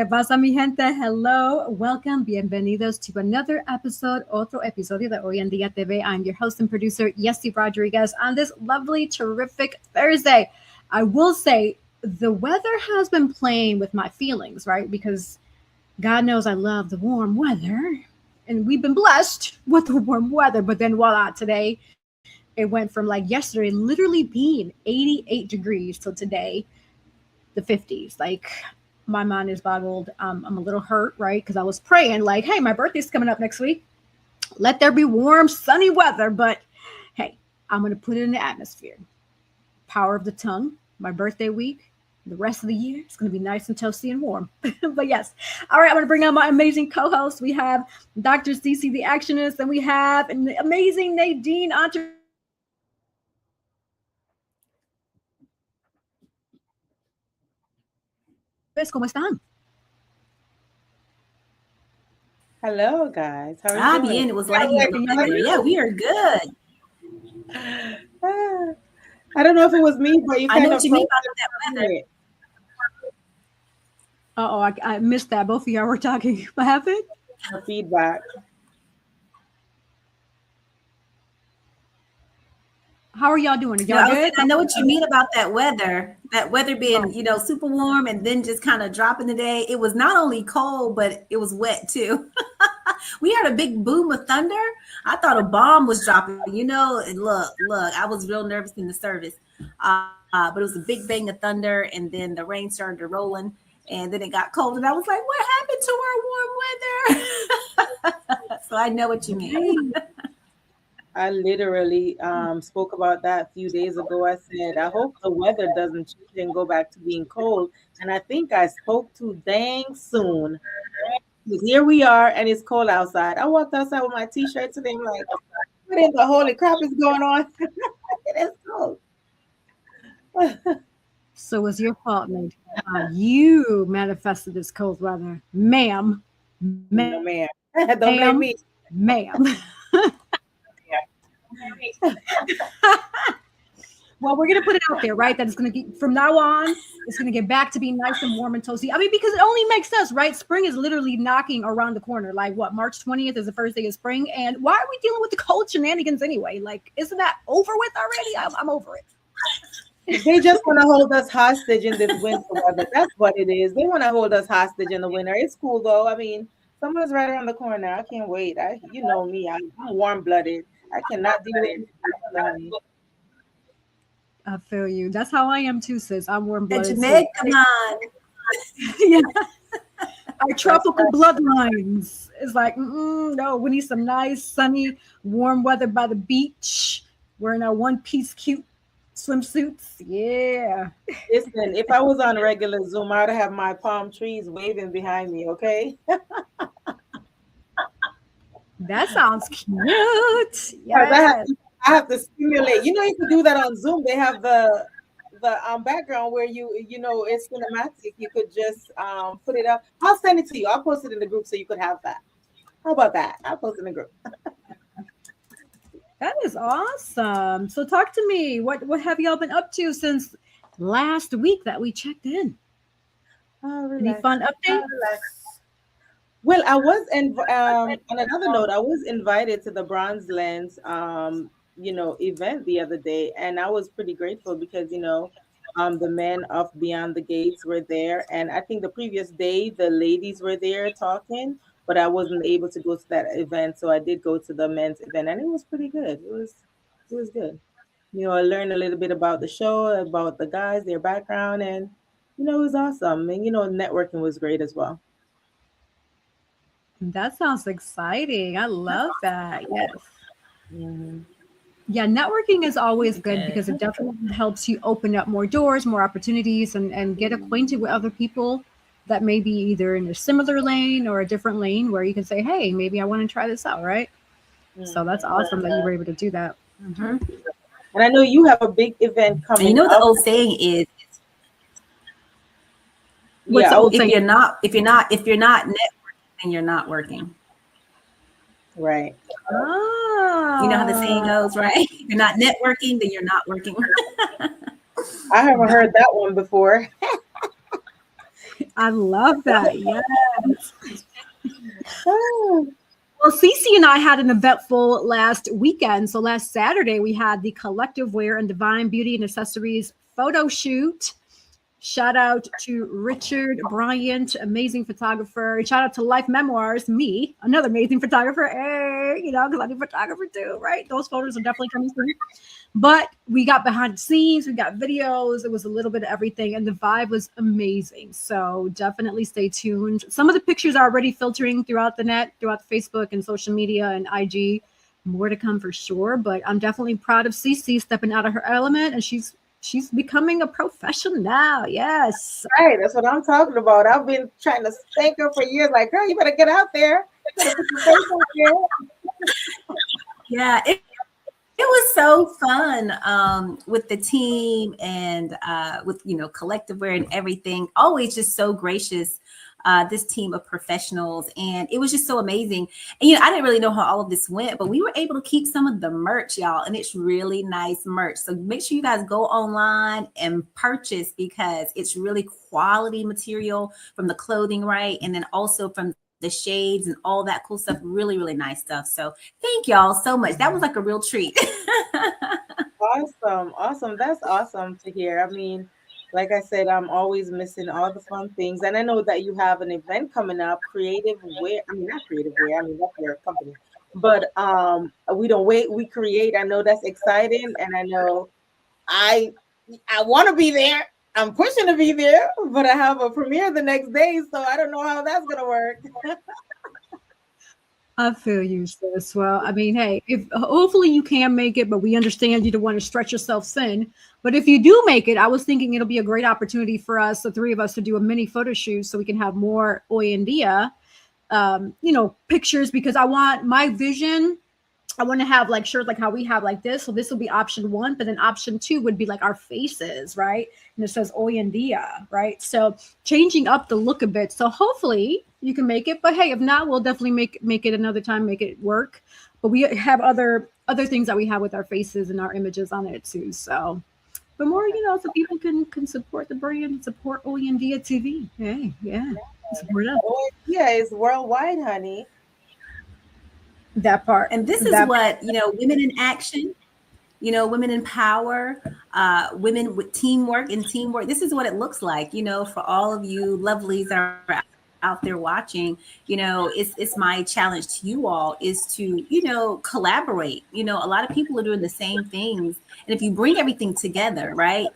¿Qué pasa, mi gente? Hello, welcome, bienvenidos to another episode, otro episodio de Hoy En Día TV. I'm your host and producer, Yesty Rodriguez, on this lovely, terrific Thursday. I will say the weather has been playing with my feelings, right? Because God knows I love the warm weather, and we've been blessed with the warm weather. But then voila, today it went from like yesterday literally being 88 degrees till today the 50s. Like my mind is boggled. I'm a little hurt, right? Because I was praying like, hey, my birthday's coming up next week. Let there be warm, sunny weather. But hey, I'm going to put it in the atmosphere. Power of the tongue, my birthday week, the rest of the year, it's going to be nice and toasty and warm. But yes. All right, I'm going to bring on my amazing co-host. We have Dr. Cece, the actionist, and we have an amazing Nadine, entrepreneur. ¿Cómo están? Hello, guys. How are you doing? Bien, it was lagging a little bit there. Yeah, we are good. I don't know if it was me, but you kind I know of what you mean about that weather. Uh-oh, I missed that. Both of y'all were talking. What happened? Feedback. How are y'all doing? Are y'all good? I know what you mean about that weather. That weather being, super warm and then just kind of dropping today. It was not only cold, but it was wet too. We had a big boom of thunder. I thought a bomb was dropping. And look, I was real nervous in the service. But it was a big bang of thunder, and then the rain started rolling, and then it got cold, and I was like, what happened to our warm weather? So I know what you mean. I literally spoke about that a few days ago. I said, I hope the weather doesn't change and go back to being cold. And I think I spoke too dang soon. Here we are, and it's cold outside. I walked outside with my t-shirt today. I'm like, what in the holy crap is going on? It is cold. So it's your fault, Nate. You manifested this cold weather. Ma'am. No, ma'am. Don't blame me. Ma'am. Well, we're going to put it out there, right? That it's going to get, from now on, it's going to get back to being nice and warm and toasty. I mean, because it only makes sense, right? Spring is literally knocking around the corner. Like what, March 20th is the first day of spring. And why are we dealing with the cold shenanigans anyway? Like, isn't that over with already? I'm over it. They just want to hold us hostage in this winter weather. That's what it is. They want to hold us hostage in the winter. It's cool though. I mean, summer's right around the corner. I can't wait. You know me. I'm warm-blooded. I cannot deal with it. I feel you. That's how I am too, sis. I'm warm-blooded. Come on. Yeah. Our tropical bloodlines. It's like, no, we need some nice, sunny, warm weather by the beach. Wearing our one-piece cute swimsuits. Yeah. Listen, if I was on regular Zoom, I'd have my palm trees waving behind me, okay? That sounds cute. Yes. I have to stimulate. You can do that on Zoom. They have the background where it's cinematic. You could just put it up. I'll send it to you. I'll post it in the group so you could have that. How about that? I'll post it in the group. That is awesome. So talk to me. What have y'all been up to since last week that we checked in? Any fun updates? Well, I was on another note, I was invited to the Bronze Lens event the other day, and I was pretty grateful because the men of Beyond the Gates were there, and I think the previous day the ladies were there talking, but I wasn't able to go to that event, so I did go to the men's event, and it was pretty good. It was good. I learned a little bit about the show, about the guys, their background, and it was awesome. And networking was great as well. That sounds exciting. I love that. Yes. Mm-hmm. Yeah, networking is always good because it definitely helps you open up more doors, more opportunities, and get acquainted with other people that may be either in a similar lane or a different lane where you can say, hey, maybe I want to try this out, right? Mm-hmm. So that's awesome that you were able to do that. Mm-hmm. And I know you have a big event coming. And the old saying is, what's the old saying? If you're not networking, then you're not working. Right. Oh. You know how the saying goes, right? If you're not networking, then you're not working. I haven't heard that one before. I love that. Yeah. Oh, Well, Cece and I had an eventful last weekend. So last Saturday, we had the Collective Wear and Divine Beauty and Accessories photo shoot. Shout out to Richard Bryant, amazing photographer. Shout out to Life Memoirs, me, another amazing photographer. Hey, because I do photography too, right? Those photos are definitely coming soon. But we got behind the scenes, we got videos. It was a little bit of everything, and the vibe was amazing. So definitely stay tuned. Some of the pictures are already filtering throughout the net, throughout the Facebook and social media and IG. More to come for sure. But I'm definitely proud of Cece stepping out of her element, and she's becoming a professional now. Yes. right. That's what I'm talking about. I've been trying to thank her for years. Like, girl, you better get out there. You better put your face out there. Yeah, it was so fun with the team and with Collective Wear and everything. Always just so gracious. This team of professionals, and it was just so amazing. And I didn't really know how all of this went, but we were able to keep some of the merch, y'all, and it's really nice merch. So make sure you guys go online and purchase, because it's really quality material from the clothing, right? And then also from the shades and all that cool stuff. Really, really nice stuff. So thank y'all so much. That was like a real treat. Awesome. That's awesome to hear. I mean, like I said, I'm always missing all the fun things. And I know that you have an event coming up, Creative Wear. I mean, not Creative Wear. I mean, that's your company. But we don't wait, we create. I know that's exciting. And I know I want to be there. I'm pushing to be there, but I have a premiere the next day. So I don't know how that's going to work. I feel you, sis. Well, I mean, hey, if hopefully you can make it, but we understand you don't want to stretch yourself thin. But if you do make it, I was thinking it'll be a great opportunity for us, the three of us, to do a mini photo shoot so we can have more Hoy en Dia, pictures, because I want my vision. I want to have like shirts like how we have like this. So this will be option one, but then option two would be like our faces, right? And it says Hoy en Dia, right? So changing up the look a bit. So hopefully you can make it. But hey, if not, we'll definitely make it another time, make it work. But we have other things that we have with our faces and our images on it too. So, but more, so people can support the brand, support Hoy en Dia TV. Hey, yeah, support us. Yeah, it's worldwide, honey. That part. And this is what, women in action, women in power, women with teamwork and teamwork. This is what it looks like, for all of you lovelies that are out there watching. It's my challenge to you all is to, collaborate. A lot of people are doing the same things. And if you bring everything together, right,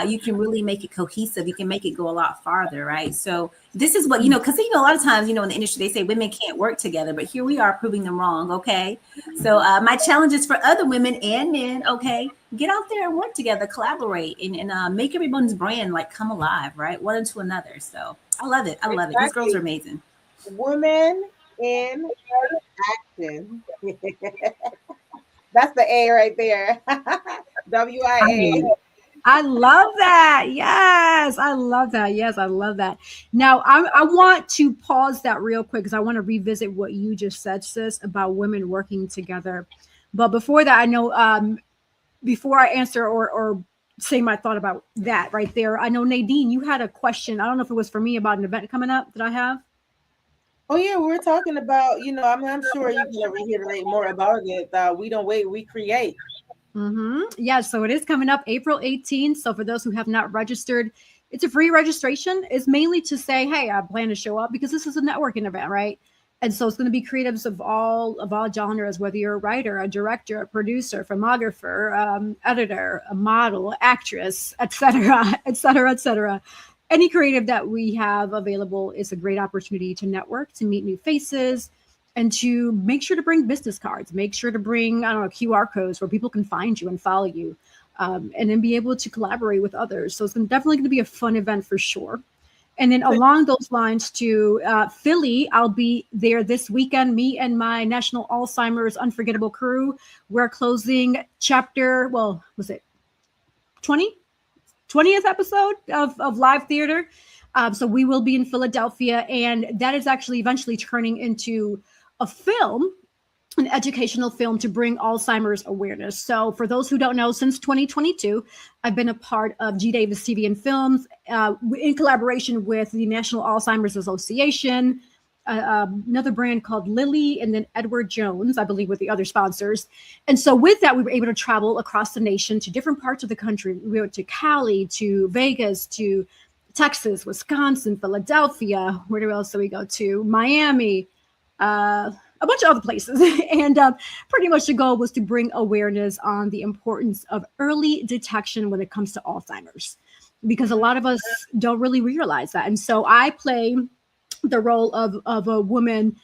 you can really make it cohesive. You can make it go a lot farther, right? So this is what, because, a lot of times, in the industry, they say women can't work together, but here we are proving them wrong, okay? So my challenge is for other women and men, okay? Get out there and work together, collaborate, and make everyone's brand like come alive, right? One into another. So I love it. These girls are amazing. Women in action. That's the A right there. WIA. I love that. Yes, I love that. Yes, I love that. Now, I want to pause that real quick because I want to revisit what you just said, sis, about women working together. But before that, I know before I answer or say my thought about that right there, I know, Nadine, you had a question. I don't know if it was for me about an event coming up that I have. Oh, yeah, we're talking about, I'm sure you can reiterate more about it. We don't wait, we create. Yeah, so it is coming up April 18th. So for those who have not registered, it's a free registration. It's mainly to say, hey, I plan to show up because this is a networking event, right? And so it's going to be creatives of all genres, whether you're a writer, a director, a producer, photographer, editor, a model, actress, etc., etc., etc. Any creative that we have available is a great opportunity to network, to meet new faces, and to make sure to bring business cards, make sure to bring, QR codes where people can find you and follow you, and then be able to collaborate with others. So it's definitely going to be a fun event for sure. And then along those lines to Philly, I'll be there this weekend. Me and my National Alzheimer's Unforgettable crew. We're closing chapter, was it 20th episode of live theater. So we will be in Philadelphia, and that is actually eventually turning into a film. an educational film to bring Alzheimer's awareness. So for those who don't know, since 2022, I've been a part of G. Davis TV and Films in collaboration with the National Alzheimer's Association, another brand called Lilly, and then Edward Jones, I believe, with the other sponsors. And so with that, we were able to travel across the nation to different parts of the country. We went to Cali, to Vegas, to Texas, Wisconsin, Philadelphia. Where else do we go to? Miami, a bunch of other places. And pretty much the goal was to bring awareness on the importance of early detection when it comes to Alzheimer's, because a lot of us don't really realize that. And so I play the role of a woman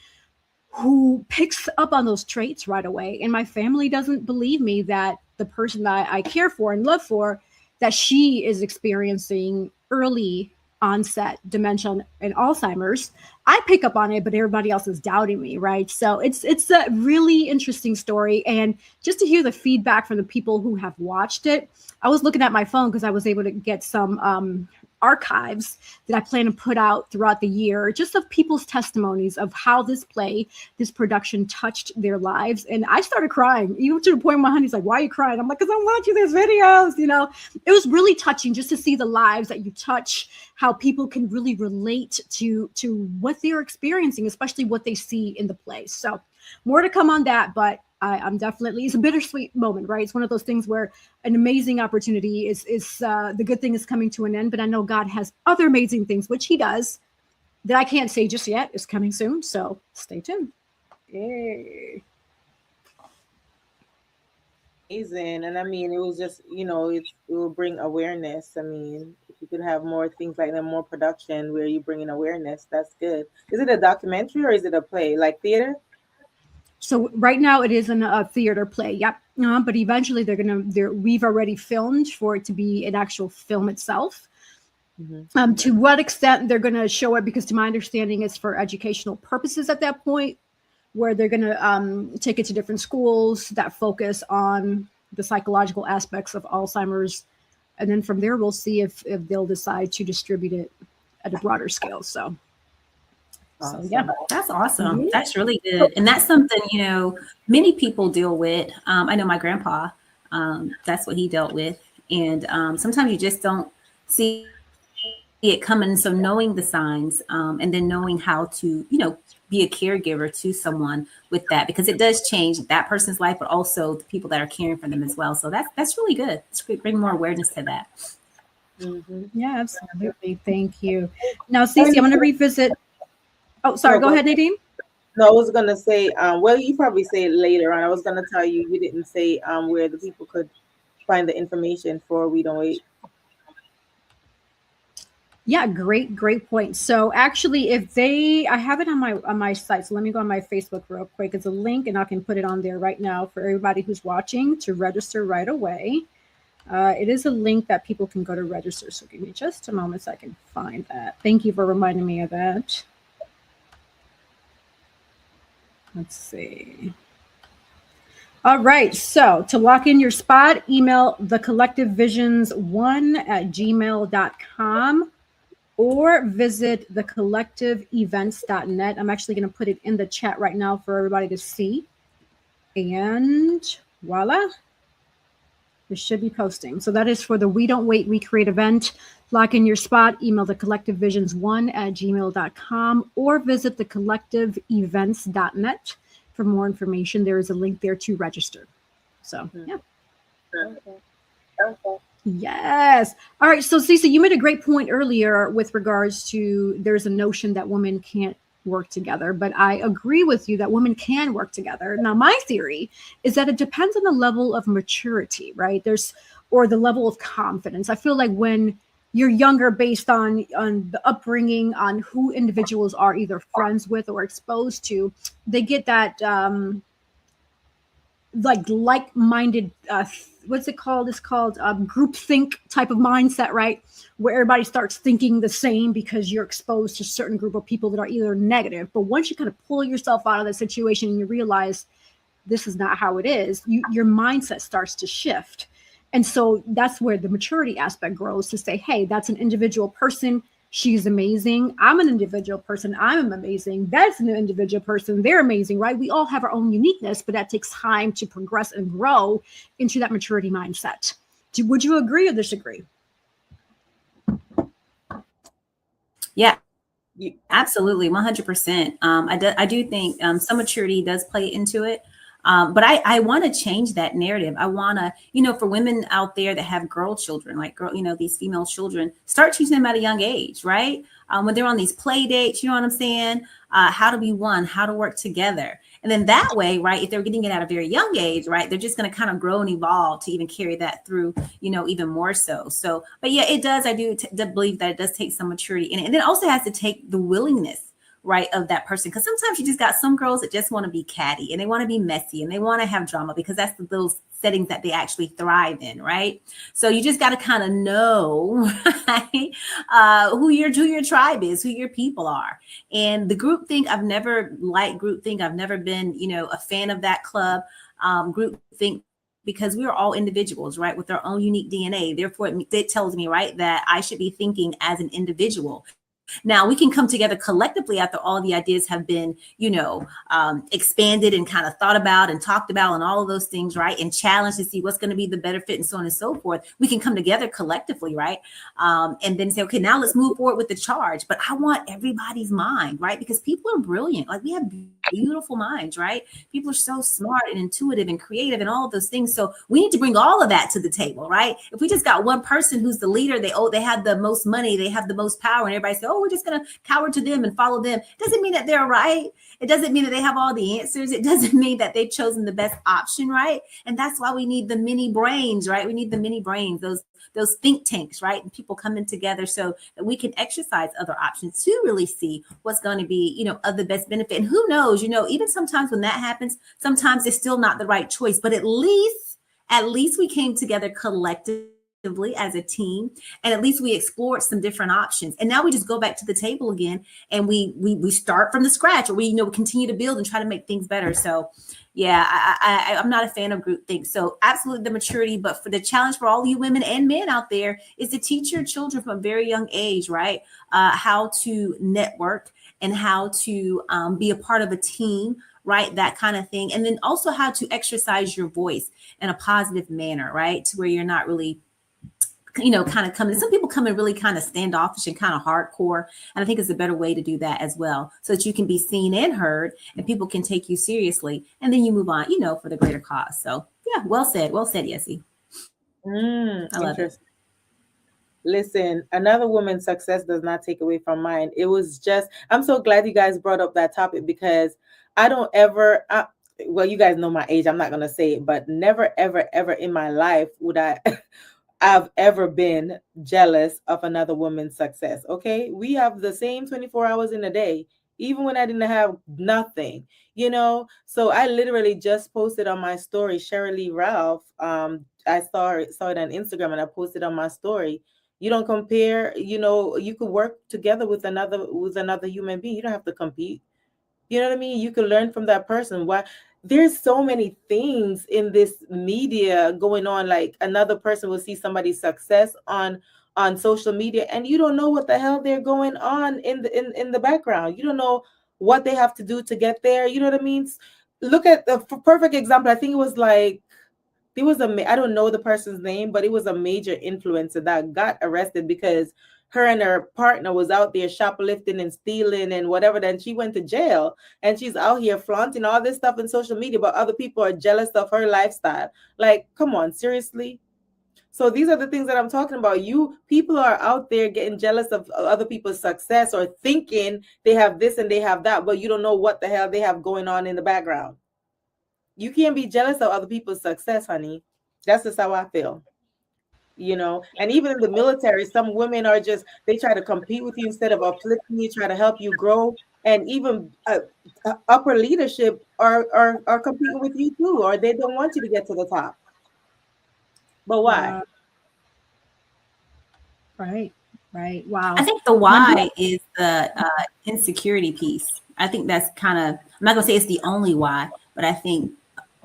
who picks up on those traits right away. And my family doesn't believe me that the person that I care for and love for, that she is experiencing early onset dementia and Alzheimer's. I pick up on it, but everybody else is doubting me, right? So it's a really interesting story. And just to hear the feedback from the people who have watched it, I was looking at my phone because I was able to get some archives that I plan to put out throughout the year, just of people's testimonies of how this production touched their lives. And I started crying, even to the point where my honey's like, "Why are you crying?" I'm like, "Because I'm watching these videos." You know, it was really touching just to see the lives that you touch, how people can really relate to what they're experiencing, especially what they see in the play. So more to come on that, but I'm definitely, it's a bittersweet moment, right? It's one of those things where an amazing opportunity is the good thing is coming to an end, but I know God has other amazing things, which he does, that I can't say just yet. Is coming soon. So stay tuned. Yay. Amazing. And I mean, it was just, it will bring awareness. I mean, if you could have more things like that, more production where you bring in awareness, that's good. Is it a documentary or is it a play, like theater? So right now it is in a theater play. Yep. But eventually we've already filmed for it to be an actual film itself. Mm-hmm. To what extent they're going to show it, because to my understanding, it's for educational purposes at that point, where they're going to take it to different schools that focus on the psychological aspects of Alzheimer's. And then from there, we'll see if they'll decide to distribute it at a broader scale. So yeah, that's awesome. Mm-hmm. That's really good. And that's something, many people deal with. I know my grandpa, that's what he dealt with. And sometimes you just don't see it coming. So knowing the signs and then knowing how to, be a caregiver to someone with that, because it does change that person's life, but also the people that are caring for them as well. So that's really good. It's good. Bring more awareness to that. Mm-hmm. Yeah, absolutely. Thank you. Now, Cece, I'm going to revisit. Oh, sorry. Go ahead, Nadine. No, I was going to say, well, you probably say it later on. I was going to tell you, you didn't say where the people could find the information for We Don't Wait. Yeah, great point. So actually, I have it on my site. So let me go on my Facebook real quick. It's a link, and I can put it on there right now for everybody who's watching to register right away. It is a link that people can go to register. So give me just a moment so I can find that. Thank you for reminding me of that. Let's see. All right. So to lock in your spot, email thecollectivevisions1@gmail.com or visit thecollectiveevents.net. I'm actually going to put it in the chat right now for everybody to see. And voila. This should be posting. So that is for the We Don't Wait, We Create event. Lock in your spot, email thecollectivevisions1@gmail.com or visit thecollectiveevents.net for more information. There is a link there to register. So, yeah. Okay. Yes. All right. So, Cece, you made a great point earlier with regards to there's a notion that women can't work together, but I agree with you that women can work together. Now, my theory is that it depends on the level of maturity, right? Or the level of confidence. I feel like when you're younger, based on the upbringing, on who individuals are either friends with or exposed to, they get that like-minded, what's it called? It's called groupthink type of mindset, right? Where everybody starts thinking the same because you're exposed to a certain group of people that are either negative. But once you kind of pull yourself out of that situation and you realize this is not how it is, your mindset starts to shift. And so that's where the maturity aspect grows, to say, hey, that's an individual person. she's amazing. I'm an individual person. I'm amazing. That's an individual person. They're amazing, right? We all have our own uniqueness, but that takes time to progress and grow into that maturity mindset. Would you agree or disagree? Yeah, absolutely. 100%. I do think some maturity does play into it. But I want to change that narrative. I want to, for women out there that have girl children, like these female children, start teaching them at a young age, right? When they're on these play dates, you know what I'm saying? How to be one, how to work together. And then that way, right, if they're getting it at a very young age, right, they're just going to kind of grow and evolve to even carry that through, even more so. So, but yeah, it does. I do believe that it does take some maturity in it. And it also has to take the willingness, right, of that person. Because sometimes you just got some girls that just want to be catty and they want to be messy and they want to have drama because that's those settings that they actually thrive in, right? So you just got to kind of know, right, who your tribe is, who your people are. And the group think, I've never liked group think. I've never been, a fan of that club. Group think, because we are all individuals, right, with our own unique DNA. Therefore, it tells me, right, that I should be thinking as an individual. Now we can come together collectively after all the ideas have been, expanded and kind of thought about and talked about and all of those things, right? And challenged to see what's going to be the better fit and so on and so forth. We can come together collectively, right? And then say, okay, now let's move forward with the charge. But I want everybody's mind, right? Because people are brilliant. Like we have beautiful minds, right? People are so smart and intuitive and creative and all of those things. So we need to bring all of that to the table, right? If we just got one person who's the leader, they have the most money, they have the most power, and everybody says, oh, we're just going to cower to them and follow them. It doesn't mean that they're right. It doesn't mean that they have all the answers. It doesn't mean that they've chosen the best option, right? And that's why we need the mini brains, right? We need the mini brains, those think tanks, right? And people coming together so that we can exercise other options to really see what's going to be, of the best benefit. And who knows, even sometimes when that happens, sometimes it's still not the right choice, but at least we came together collectively as a team, and at least we explored some different options. And now we just go back to the table again, and we start from the scratch, or we continue to build and try to make things better. So yeah, I'm not a fan of groupthink. So absolutely the maturity, but for the challenge for all you women and men out there is to teach your children from a very young age, right? How to network and how to be a part of a team, right? That kind of thing. And then also how to exercise your voice in a positive manner, right? To where you're not really kind of coming. Some people come in really kind of standoffish and kind of hardcore. And I think it's a better way to do that as well, so that you can be seen and heard and people can take you seriously. And then you move on, for the greater cause. So yeah, well said, Yessie. I love it. Listen, another woman's success does not take away from mine. It was just, I'm so glad you guys brought up that topic, because I don't ever, well, you guys know my age. I'm not going to say it, but never, ever, ever in my life would I've ever been jealous of another woman's success. Okay. We have the same 24 hours in a day, even when I didn't have nothing, So I literally just posted on my story, Shirley Ralph. I saw it on Instagram, and I posted on my story. You don't compare, you could work together with another human being. You don't have to compete. You know what I mean? You can learn from that person. Why? There's so many things in this media going on. Like another person will see somebody's success on social media, and you don't know what the hell they're going on in the background. You don't know what they have to do to get there. You know what I mean? Look at the perfect example. I think it was like, there was I don't know the person's name, but it was a major influencer that got arrested because her and her partner was out there shoplifting and stealing and whatever. Then she went to jail, and she's out here flaunting all this stuff in social media, but other people are jealous of her lifestyle. Like, come on, seriously? So these are the things that I'm talking about. People are out there getting jealous of other people's success, or thinking they have this and they have that, but you don't know what the hell they have going on in the background. You can't be jealous of other people's success, honey. That's just how I feel. And even in the military, some women are they try to compete with you instead of uplifting you, try to help you grow. And even upper leadership are competing with you too, or they don't want you to get to the top. But why? Right. Wow. I think the why is the insecurity piece. I think that's kind of, I'm not gonna say it's the only why, but I think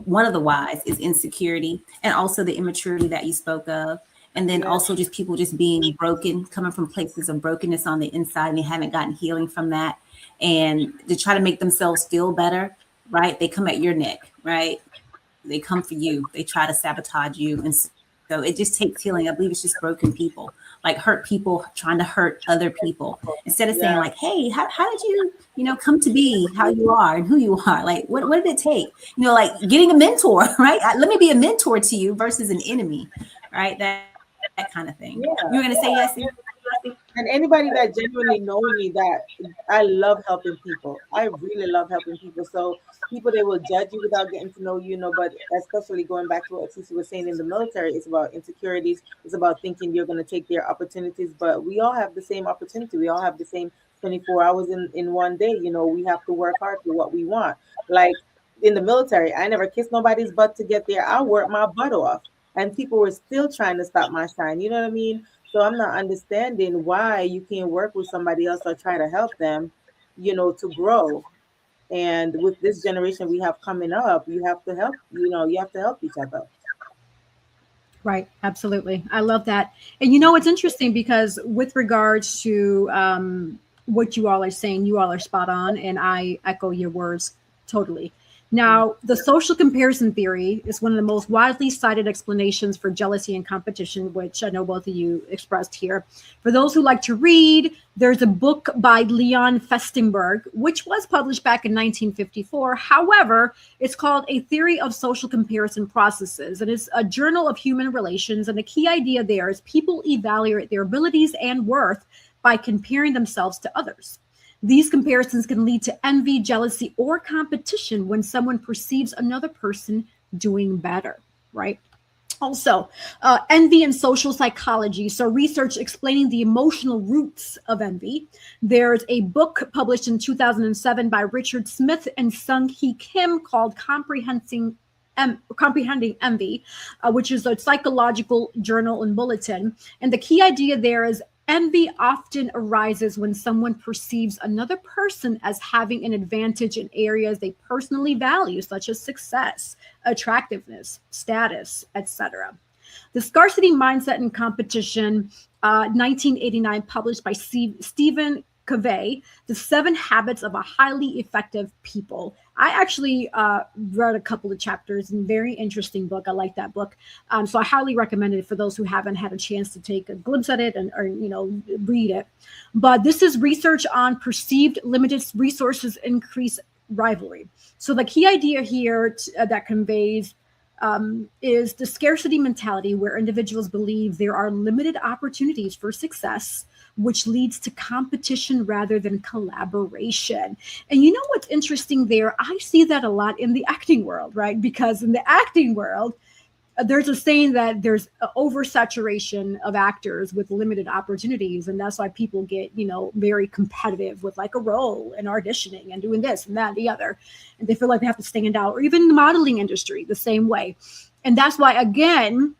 one of the whys is insecurity, and also the immaturity that you spoke of. And then Yeah. also just people just being broken, coming from places of brokenness on the inside, and they haven't gotten healing from that. And to try to make themselves feel better, right? They come at your neck, right? They come for you. They try to sabotage you. And so it just takes healing. I believe it's just broken people, like hurt people trying to hurt other people. Instead of saying Yeah. like, hey, how did you come to be how you are and who you are? Like, what did it take? Like getting a mentor, right? Let me be a mentor to you versus an enemy, right? That kind of thing. You were Yeah. going to say yes? And anybody that genuinely know me, that I love helping people. I really love helping people. So people, they will judge you without getting to know you, but especially going back to what Cece was saying, in the military, it's about insecurities. It's about thinking you're going to take their opportunities, but we all have the same opportunity. We all have the same 24 hours in one day. We have to work hard for what we want. Like in the military, I never kissed nobody's butt to get there. I worked my butt off, and people were still trying to stop my shine. You know what I mean? So I'm not understanding why you can't work with somebody else or try to help them, to grow. And with this generation we have coming up, you have to help, you have to help each other. Right, absolutely. I love that. And it's interesting because with regards to what you all are saying, you all are spot on, and I echo your words totally. Now, the social comparison theory is one of the most widely cited explanations for jealousy and competition, which I know both of you expressed here. For those who like to read, there's a book by Leon Festenberg, which was published back in 1954. However, it's called A Theory of Social Comparison Processes, and it's a journal of human relations. And the key idea there is people evaluate their abilities and worth by comparing themselves to others. These comparisons can lead to envy, jealousy, or competition when someone perceives another person doing better, right? Also, envy and social psychology. So, research explaining the emotional roots of envy. There's a book published in 2007 by Richard Smith and Sung Hee Kim called Comprehending Envy, which is a psychological journal and bulletin. And the key idea there is envy often arises when someone perceives another person as having an advantage in areas they personally value, such as success, attractiveness, status, etc. The Scarcity Mindset and Competition, 1989, published by Stephen Covey, The 7 Habits of a Highly Effective People. I actually read a couple of chapters, and very interesting book. I like that book. So I highly recommend it for those who haven't had a chance to take a glimpse at it or read it. But this is research on perceived limited resources increase rivalry. So the key idea here that conveys is the scarcity mentality, where individuals believe there are limited opportunities for success, which leads to competition rather than collaboration. And what's interesting there? I see that a lot in the acting world, right? Because in the acting world, there's a saying that there's an oversaturation of actors with limited opportunities. And that's why people get, very competitive with like a role and auditioning and doing this and that and the other. And they feel like they have to stand out, or even the modeling industry the same way. And that's why, again,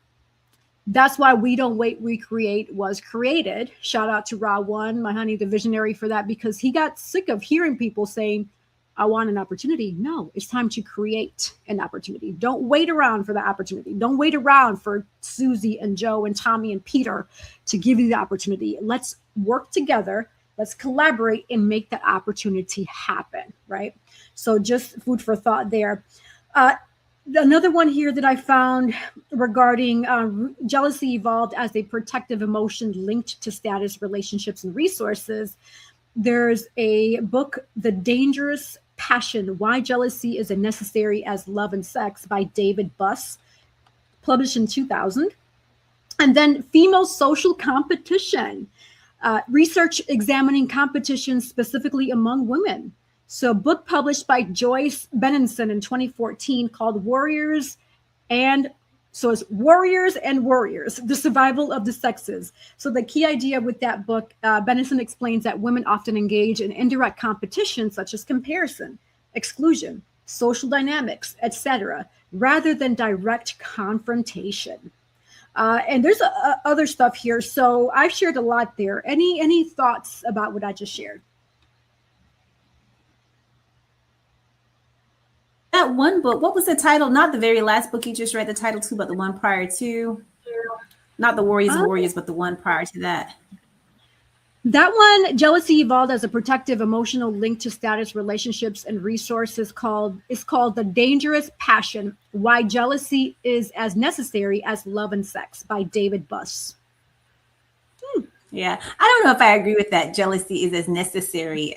that's why We Don't Wait, We Create was created. Shout out to Ra One, my honey, the visionary for that, because he got sick of hearing people saying, I want an opportunity. No, it's time to create an opportunity. Don't wait around for the opportunity. Don't wait around for Susie and Joe and Tommy and Peter to give you the opportunity. Let's work together. Let's collaborate and make that opportunity happen, right? So just food for thought there. Another one here that I found regarding jealousy evolved as a protective emotion linked to status, relationships, and resources. There's a book, The Dangerous Passion, Why Jealousy is as Necessary as Love and Sex by David Buss, published in 2000. And then Female Social Competition, research examining competition specifically among women. So a book published by Joyce Benenson in 2014 called Warriors and Warriors, The Survival of the Sexes. So the key idea with that book, Benenson explains that women often engage in indirect competition, such as comparison, exclusion, social dynamics, etc., rather than direct confrontation. And there's other stuff here. So I've shared a lot there. Any thoughts about what I just shared? That one book, what was the title? Not the very last book you just read the title to, but the one prior to. Not the Warriors, but the one prior to that. That one, jealousy evolved as a protective emotional link to status, relationships, and resources is called The Dangerous Passion, Why Jealousy is as Necessary as Love and Sex by David Buss. Yeah, I don't know if I agree with that. Jealousy is as necessary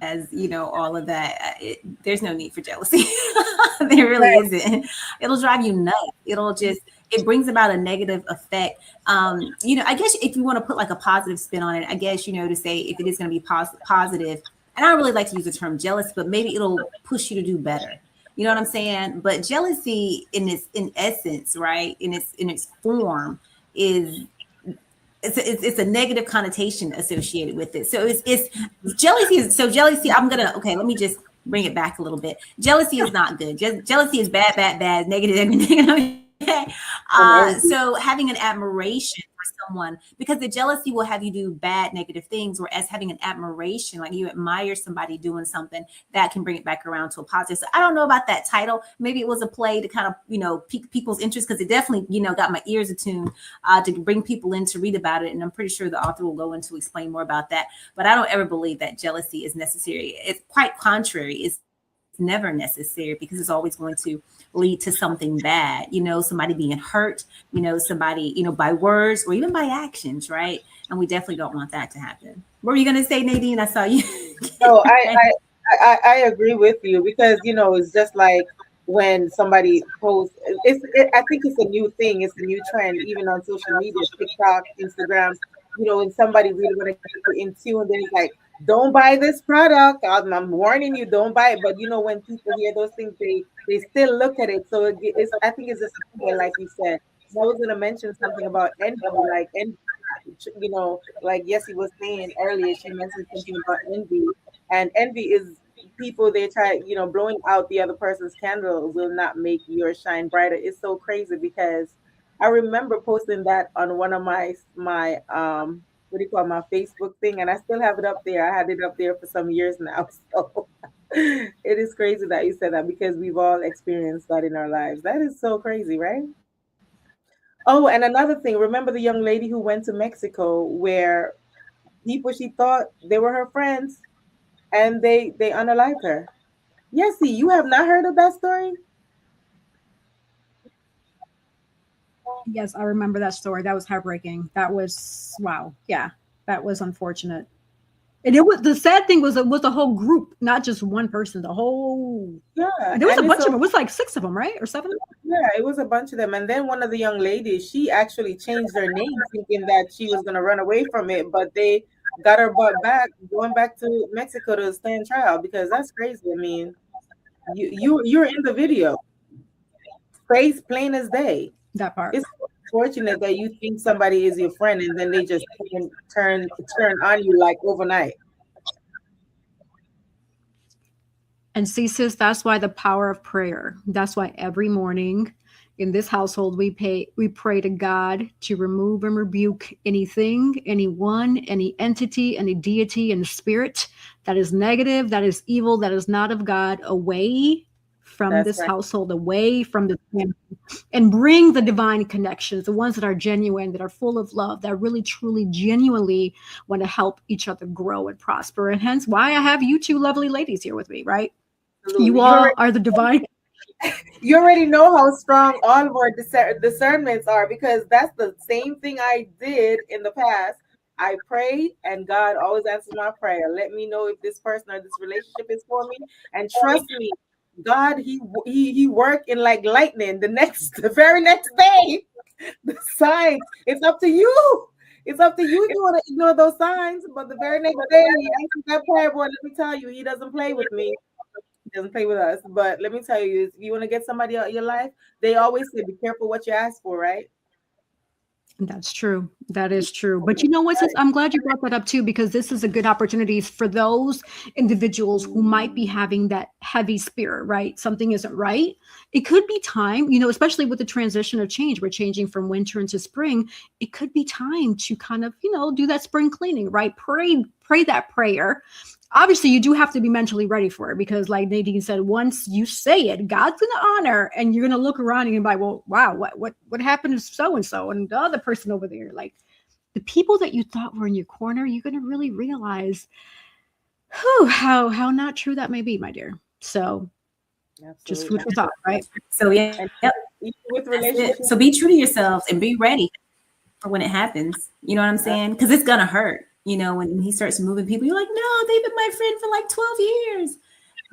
as, all of that. There's no need for jealousy. There really isn't. It'll drive you nuts. It brings about a negative effect. I guess if you want to put like a positive spin on it, I guess, to say if it is going to be positive, and I don't really like to use the term jealous, but maybe it'll push you to do better. You know what I'm saying? But jealousy in essence, right, in its form it's a negative connotation associated with it. So it's jealousy. Let me just bring it back a little bit. Jealousy is not good. Jealousy is bad, negative. So having an admiration for someone, because the jealousy will have you do bad, negative things, whereas having an admiration, like you admire somebody doing something, that can bring it back around to a positive. So I don't know about that title. Maybe it was a play to kind of, pique people's interest, because it definitely, got my ears attuned to bring people in to read about it. And I'm pretty sure the author will go in to explain more about that. But I don't ever believe that jealousy is necessary. It's quite contrary. It's never necessary, because it's always going to lead to something bad, somebody being hurt, somebody, by words or even by actions, right? And we definitely don't want that to happen. What were you going to say, Nadine? I saw you. No, I agree with you, because, it's just like when somebody posts, I think it's a new thing. It's a new trend, even on social media, TikTok, Instagram, when somebody really want to get you in tune, then it's like, don't buy this product. I'm warning you, don't buy it. But when people hear those things, they still look at it. So I think it's just like you said. I was going to mention something about envy, like envy. Like Yessie was saying earlier, she mentioned something about envy, and envy is people, they try, blowing out the other person's candle will not make yours shine brighter. It's so crazy, because I remember posting that on one of my what do you call my Facebook thing, and I still have it up there. I had it up there for some years now. So it is crazy that you said that, because we've all experienced that in our lives. That is so crazy, right? Oh, and another thing, remember the young lady who went to Mexico, where people, she thought they were her friends, and they unalived her. Yes, see, you have not heard of that story? Yes, I remember that story. That was heartbreaking. That was, wow. Yeah, that was unfortunate. And the sad thing was, it was a whole group, not just one person, the whole. Yeah. There was a bunch of them. It was like 6 of them, right? Or 7? Yeah, it was a bunch of them. And then one of the young ladies, she actually changed her name, thinking that she was going to run away from it. But they got her butt back, going back to Mexico to stand trial, because that's crazy. I mean, you're in the video. Face plain as day. That part. It's fortunate that you think somebody is your friend, and then they just turn on you like overnight. And see, sis, that's why the power of prayer. That's why every morning in this household we pray to God to remove and rebuke anything, anyone, any entity, any deity and spirit that is negative, that is evil, that is not of God, away from this household, away from the family, and bring the divine connections, the ones that are genuine, that are full of love, that really, truly, genuinely want to help each other grow and prosper. And hence why I have you two lovely ladies here with me, right? Absolutely. You all are the divine. You already know how strong all of our discernments are, because that's the same thing I did in the past. I prayed, and God always answers my prayer. Let me know if this person or this relationship is for me. And trust me, God, he worked in like lightning. The very next day, the signs. It's up to you. It's up to you if you want to ignore those signs. But the very next day, he answers that prayer. Boy, let me tell you, he doesn't play with me. He doesn't play with us. But let me tell you, if you want to get somebody out of your life, they always say, be careful what you ask for, right? That's true. That is true. But you know what, sis? I'm glad you brought that up too, because this is a good opportunity for those individuals who might be having that heavy spirit, right? Something isn't right. It could be time, especially with the transition of change. We're changing from winter into spring. It could be time to kind of, do that spring cleaning, right? Pray that prayer obviously you do have to be mentally ready for it, because like Nadine said, once you say it, God's going to honor, and you're going to look around and you're like, well, wow, what happened to so-and-so and the other person over there? Like, the people that you thought were in your corner, you're going to really realize how not true that may be, my dear. So just food for thought, right? So yeah, with relationships. So be true to yourselves and be ready for when it happens. You know what I'm saying? Because it's gonna hurt. You know, when he starts moving people, you're like, no, they've been my friend for like 12 years.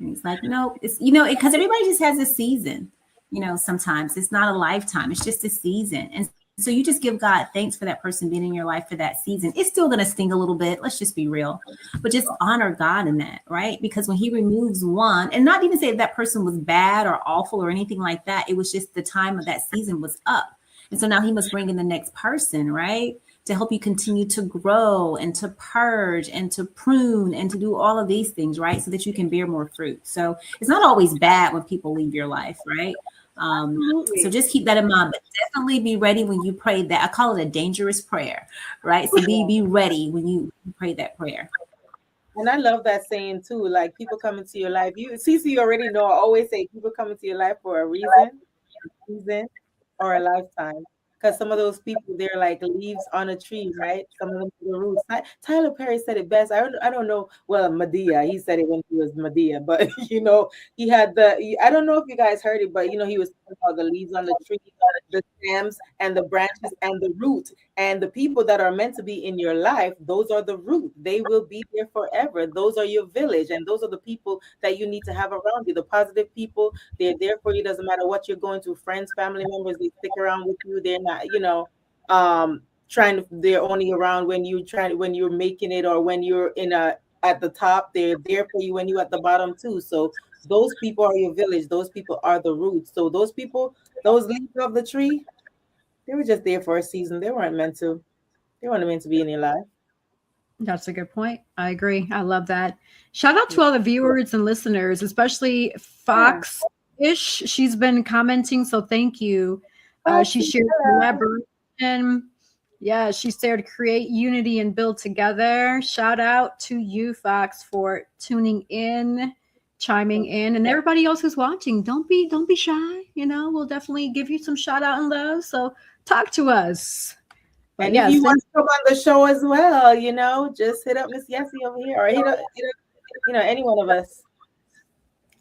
And he's like, no, it's, you know, because everybody just has a season. You know, sometimes it's not a lifetime, it's just a season. And so you just give God thanks for that person being in your life for that season. It's still going to sting a little bit. Let's just be real, but just honor God in that, right? Because when he removes one, and not even say that person was bad or awful or anything like that, it was just the time of that season was up. And so now he must bring in the next person, right? To help you continue to grow and to purge and to prune and to do all of these things, right? So that you can bear more fruit. So it's not always bad when people leave your life, right? So just keep that in mind, but definitely be ready when you pray that. I call it a dangerous prayer, right? So be ready when you pray that prayer. And I love that saying too, like people come into your life. You already know, I always say people come into your life for a season or a lifetime. Because some of those people, they're like leaves on a tree, right? Some of them are the roots. Tyler Perry said it best. I don't know. Well, Medea, he said it when he was Medea, but you know, he had I don't know if you guys heard it, but you know, he was talking about the leaves on the tree, the stems and the branches and the root. And the people that are meant to be in your life, those are the root. They will be there forever. Those are your village. And those are the people that you need to have around you. The positive people, they're there for you. Doesn't matter what you're going through. Friends, family members, they stick around with you. They're not, you know, they're only around when you're making it, or when you're at the top. They're there for you when you're at the bottom too. So those people are your village. Those people are the roots. So those people, those leaves of the tree, they were just there for a season. They weren't meant to be in your life. That's a good point. I agree. I love that. Shout out to all the viewers and listeners, especially Fox-ish. She's been commenting, so thank you. She shared collaboration. Yeah, she said create unity and build together. Shout out to you, Fox, for tuning in, chiming in, and everybody else who's watching. Don't be shy. You know, we'll definitely give you some shout out and love. So talk to us. But and if you want to come on the show as well, you know, just hit up Miss Yessie over here, or hit up, you know, any one of us.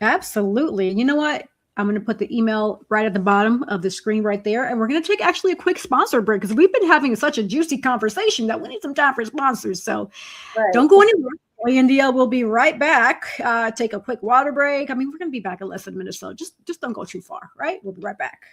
Absolutely. You know what? I'm going to put the email right at the bottom of the screen right there. And we're going to take actually a quick sponsor break, because we've been having such a juicy conversation that we need some time for sponsors. So don't go anywhere. En Día will be right back. Take a quick water break. I mean, we're going to be back in less than a minute. So just don't go too far, right? We'll be right back.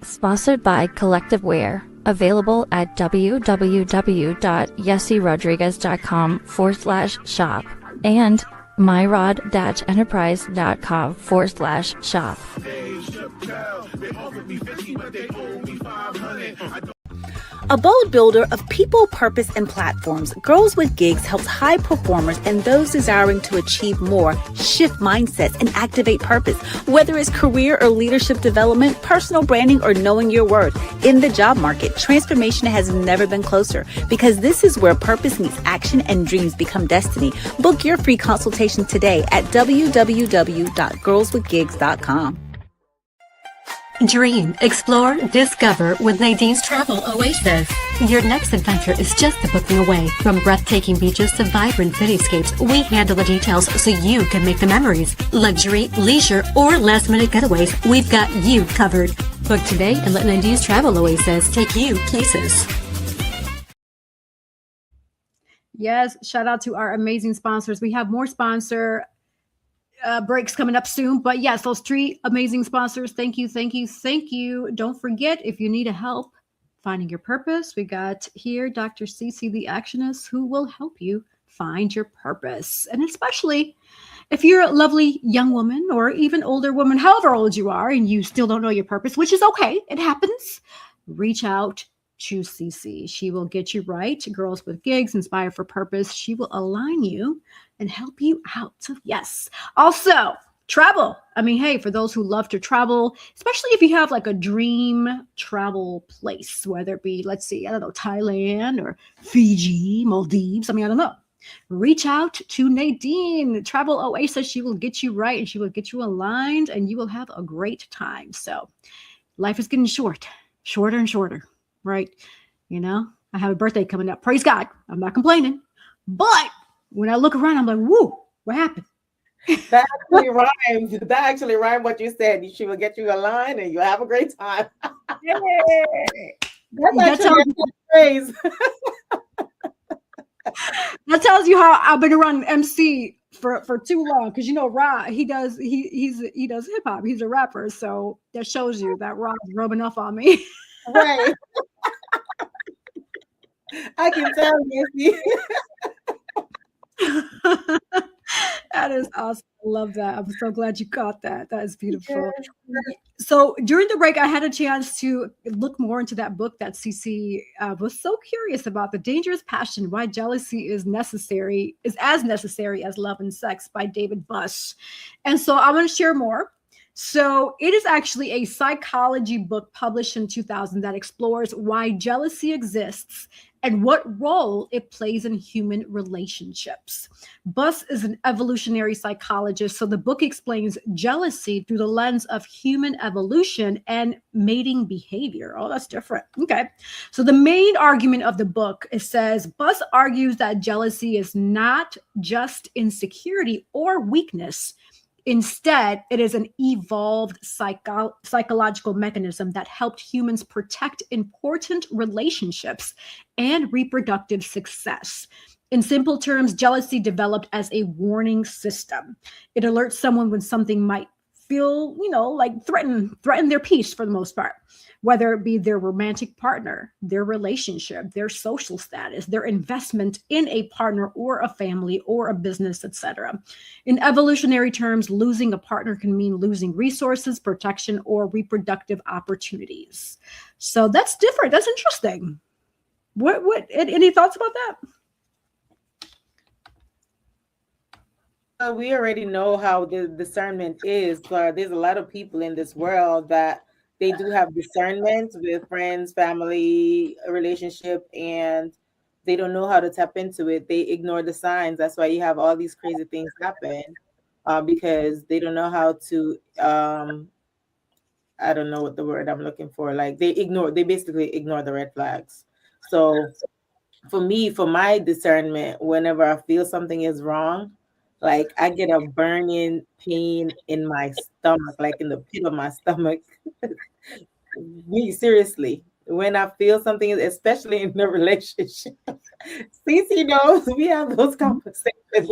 Sponsored by Collective Wear. Available at www.yessierodriguez.com/shop and myrod-enterprise.com/shop. A bold builder of people, purpose, and platforms, Girls with Gigs helps high performers and those desiring to achieve more shift mindsets and activate purpose. Whether it's career or leadership development, personal branding, or knowing your worth. In the job market, transformation has never been closer, because this is where purpose meets action and dreams become destiny. Book your free consultation today at www.girlswithgigs.com. Dream, explore, discover with Nadine's Travel Oasis. Your next adventure is just a booking away. From breathtaking beaches to vibrant cityscapes, we handle the details so you can make the memories. Luxury, leisure, or last-minute getaways, we've got you covered. Book today and let Nadine's Travel Oasis take you places. Yes, shout out to our amazing sponsors. We have more sponsor breaks coming up soon, but yes, those 3 amazing sponsors. Thank you. Don't forget, if you need help finding your purpose, we got here Dr. Cece the Actionist, who will help you find your purpose. And especially if you're a lovely young woman or even older woman, however old you are, and you still don't know your purpose, which is okay, it happens, reach out to Cece. She will get you right. Girls with Gigs, Inspire for Purpose. She will align you and help you out. So yes. Also, travel. I mean, hey, for those who love to travel, especially if you have like a dream travel place, whether it be, let's see, I don't know, Thailand or Fiji, Maldives. I mean, I don't know. reach out to Nadine, Travel Oasis. She will get you right and she will get you aligned and you will have a great time. So life is getting shorter and shorter, right? You know, I have a birthday coming up. Praise God. I'm not complaining. But when I look around, I'm like, woo, what happened? That actually rhymes. That actually rhymed what you said. She will get you aligned and you'll have a great time. That's actually a phrase. That tells you how I've been around MC for too long. Because you know, Ra, he does hip hop. He's a rapper, so that shows you that Ra's rubbing off on me. Right. I can tell, Nancy. That is awesome. I love that. I'm so glad you caught that. That is beautiful. Yeah. So during the break, I had a chance to look more into that book that Cece was so curious about, The Dangerous Passion, Why Jealousy is as necessary as Love and Sex by David Buss. And so I want to share more. So it is actually a psychology book published in 2000 that explores why jealousy exists and what role it plays in human relationships. Buss is an evolutionary psychologist, so the book explains jealousy through the lens of human evolution and mating behavior. Oh, that's different. Okay. So the main argument of the book, it says, Buss argues that jealousy is not just insecurity or weakness. Instead, it is an evolved psychological mechanism that helped humans protect important relationships and reproductive success. In simple terms, jealousy developed as a warning system. It alerts someone when something might feel, like threaten their peace for the most part, whether it be their romantic partner, their relationship, their social status, their investment in a partner or a family or a business, etc. In evolutionary terms, losing a partner can mean losing resources, protection, or reproductive opportunities. So that's different. That's interesting. What any thoughts about that? We already know how the discernment is, but there's a lot of people in this world that they do have discernment with friends, family, relationship, and they don't know how to tap into it. They ignore the signs. That's why you have all these crazy things happen because they don't know how to, I don't know what the word I'm looking for. Like they basically ignore the red flags. So for me, for my discernment, whenever I feel something is wrong, like I get a burning pain in my stomach, like in the pit of my stomach. Me, seriously, when I feel something, especially in the relationship, Cece knows we have those conversations.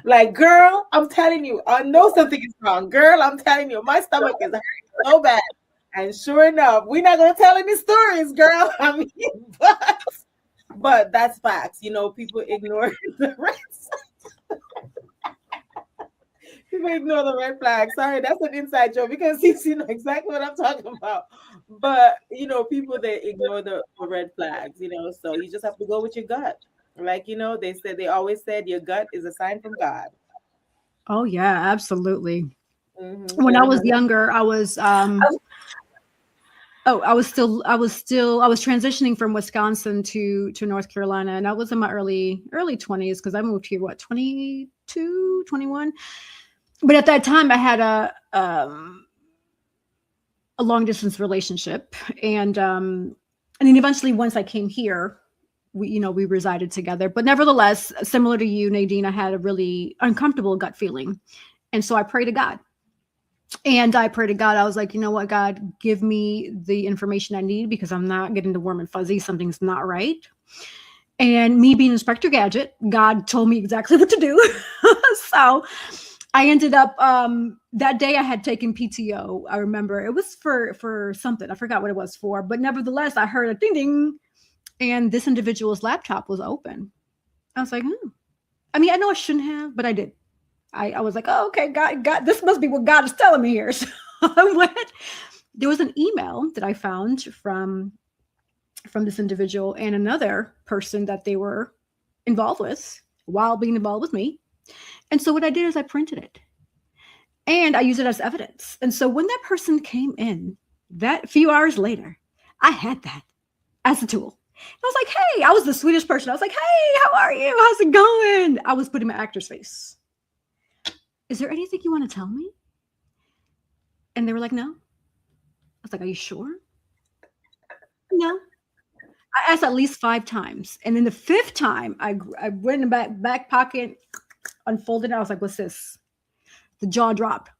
Like girl, I'm telling you, I know something is wrong. Girl, I'm telling you, my stomach is hurting so bad. And sure enough, we're not gonna tell any stories, girl. I mean, but that's facts. People ignore the rest. People ignore the red flag. Sorry, that's an inside joke because you know exactly what I'm talking about. But people they ignore the red flags. So you just have to go with your gut. Like they always said your gut is a sign from God. Oh yeah, absolutely. Mm-hmm. When I was younger, I was transitioning from Wisconsin to North Carolina, and I was in my early 20s because I moved here 22, 21. But at that time, I had a long distance relationship, and then eventually, once I came here, we resided together. But nevertheless, similar to you, Nadine, I had a really uncomfortable gut feeling, and so I prayed to God. And I prayed to God. I was like, you know what, God, give me the information I need because I'm not getting the warm and fuzzy. Something's not right. And me being Inspector Gadget, God told me exactly what to do. So I ended up that day I had taken PTO. I remember it was for something. I forgot what it was for, but nevertheless, I heard a ding ding, and this individual's laptop was open. I was like, I mean, I know I shouldn't have, but I did. I was like, oh, okay, God, this must be what God is telling me here. So I went. There was an email that I found from this individual and another person that they were involved with while being involved with me. And so what I did is I printed it and I used it as evidence. And so when that person came in, that few hours later, I had that as a tool. I was like, hey, I was the sweetest person. I was like, hey, how are you? How's it going? I was putting my actor's face. Is there anything you want to tell me? And they were like, no. I was like, are you sure? No. I asked at least 5 times. And then the 5th time, I went in the back pocket, unfolded it. I was like, what's this? The jaw dropped.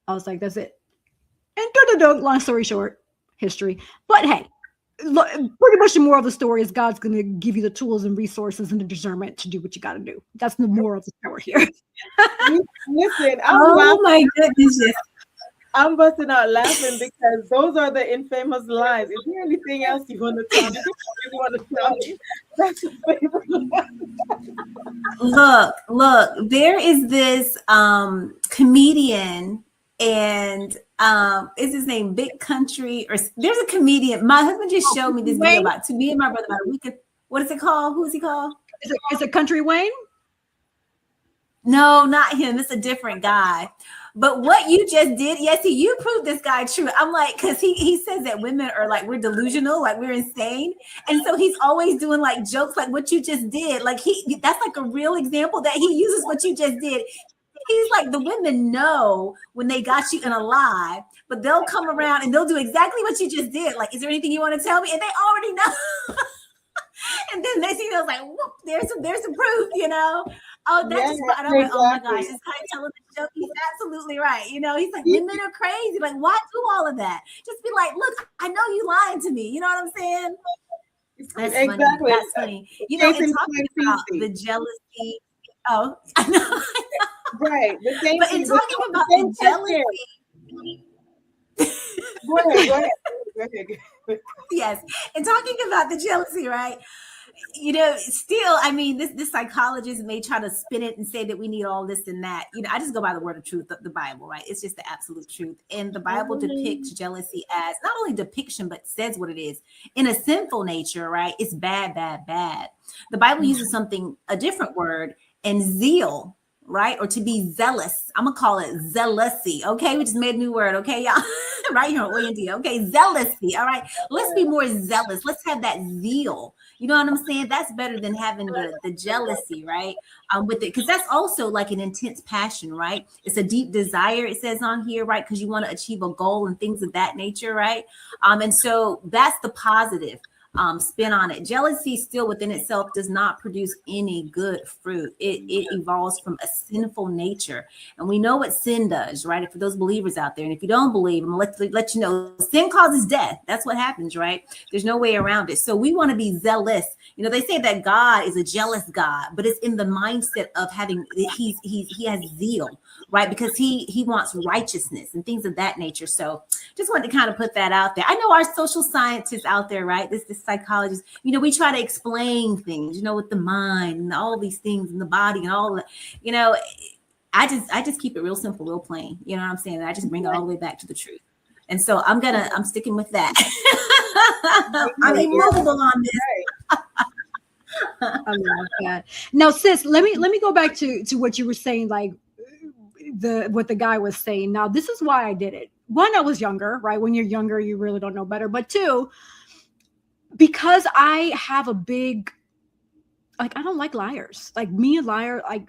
I was like, that's it. And long story short, history. But hey, pretty much the moral of the story is God's going to give you the tools and resources and the discernment to do what you got to do. That's the moral of the story here. Listen, oh my goodness. I'm busting out laughing because those are the infamous lines. Is there anything else you want to tell me? That's your favorite. Look, there is this comedian, and is his name Big Country, or there's a comedian. My husband just showed me this video about to me and my brother about a week. What is it called? Who is he called? Is it Country Wayne? No, not him. It's a different guy. But what you just did, you proved this guy true. I'm like, because he says that women are like, we're delusional, like we're insane. And so he's always doing like jokes like what you just did. Like that's like a real example that he uses what you just did. He's like, the women know when they got you in a lie, but they'll come around and they'll do exactly what you just did. Like, is there anything you want to tell me? And they already know. And then they see those like, whoop, there's some proof, you know. Oh, that's just, and I'm like, oh my gosh, this guy telling the joke. He's absolutely right. You know, he's like, women are crazy. Like, why do all of that? Just be like, look, I know you lying to me. You know what I'm saying? That's exactly funny. That's funny. You know, and talking about the jealousy. Oh, I know. Right. But in talking about the jealousy. Go ahead. Yes. And talking about the jealousy, right? You know, still, I mean, this psychologist may try to spin it and say that we need all this and that. You know, I just go by the word of truth, the Bible, right? It's just the absolute truth. And the Bible depicts jealousy as not only depiction, but says what it is. In a sinful nature, right? It's bad, bad, bad. The Bible uses a different word, and zeal, right? Or to be zealous. I'm going to call it zealousy, okay? We just made a new word, okay, y'all? Right here on En Día, okay? Zealousy, all right? Let's be more zealous. Let's have that zeal. You know what I'm saying? That's better than having the jealousy, right? With it, because that's also like an intense passion, right? It's a deep desire, it says on here, right? Because you want to achieve a goal and things of that nature, right? And so that's the positive spin on it. Jealousy still within itself does not produce any good fruit. It evolves from a sinful nature. And we know what sin does, right? And for those believers out there, and if you don't believe, I'm going to let you know, sin causes death. That's what happens, right? There's no way around it. So we want to be zealous. You know, they say that God is a jealous God, but it's in the mindset of having, he has zeal, right? Because he wants righteousness and things of that nature. So just wanted to kind of put that out there. I know our social scientists out there, right? This psychologist, you know, we try to explain things, you know, with the mind and all these things in the body and all that, you know, I just keep it real simple, real plain. You know what I'm saying? I just bring it all the way back to the truth. And so I'm sticking with that. I'm immovable on this. I love that. Now, sis, let me go back to what you were saying, like what the guy was saying. Now, this is why I did it. One, I was younger, right? When you're younger, you really don't know better. But 2, because I have a big, like, I don't like liars. Like, me a liar, like,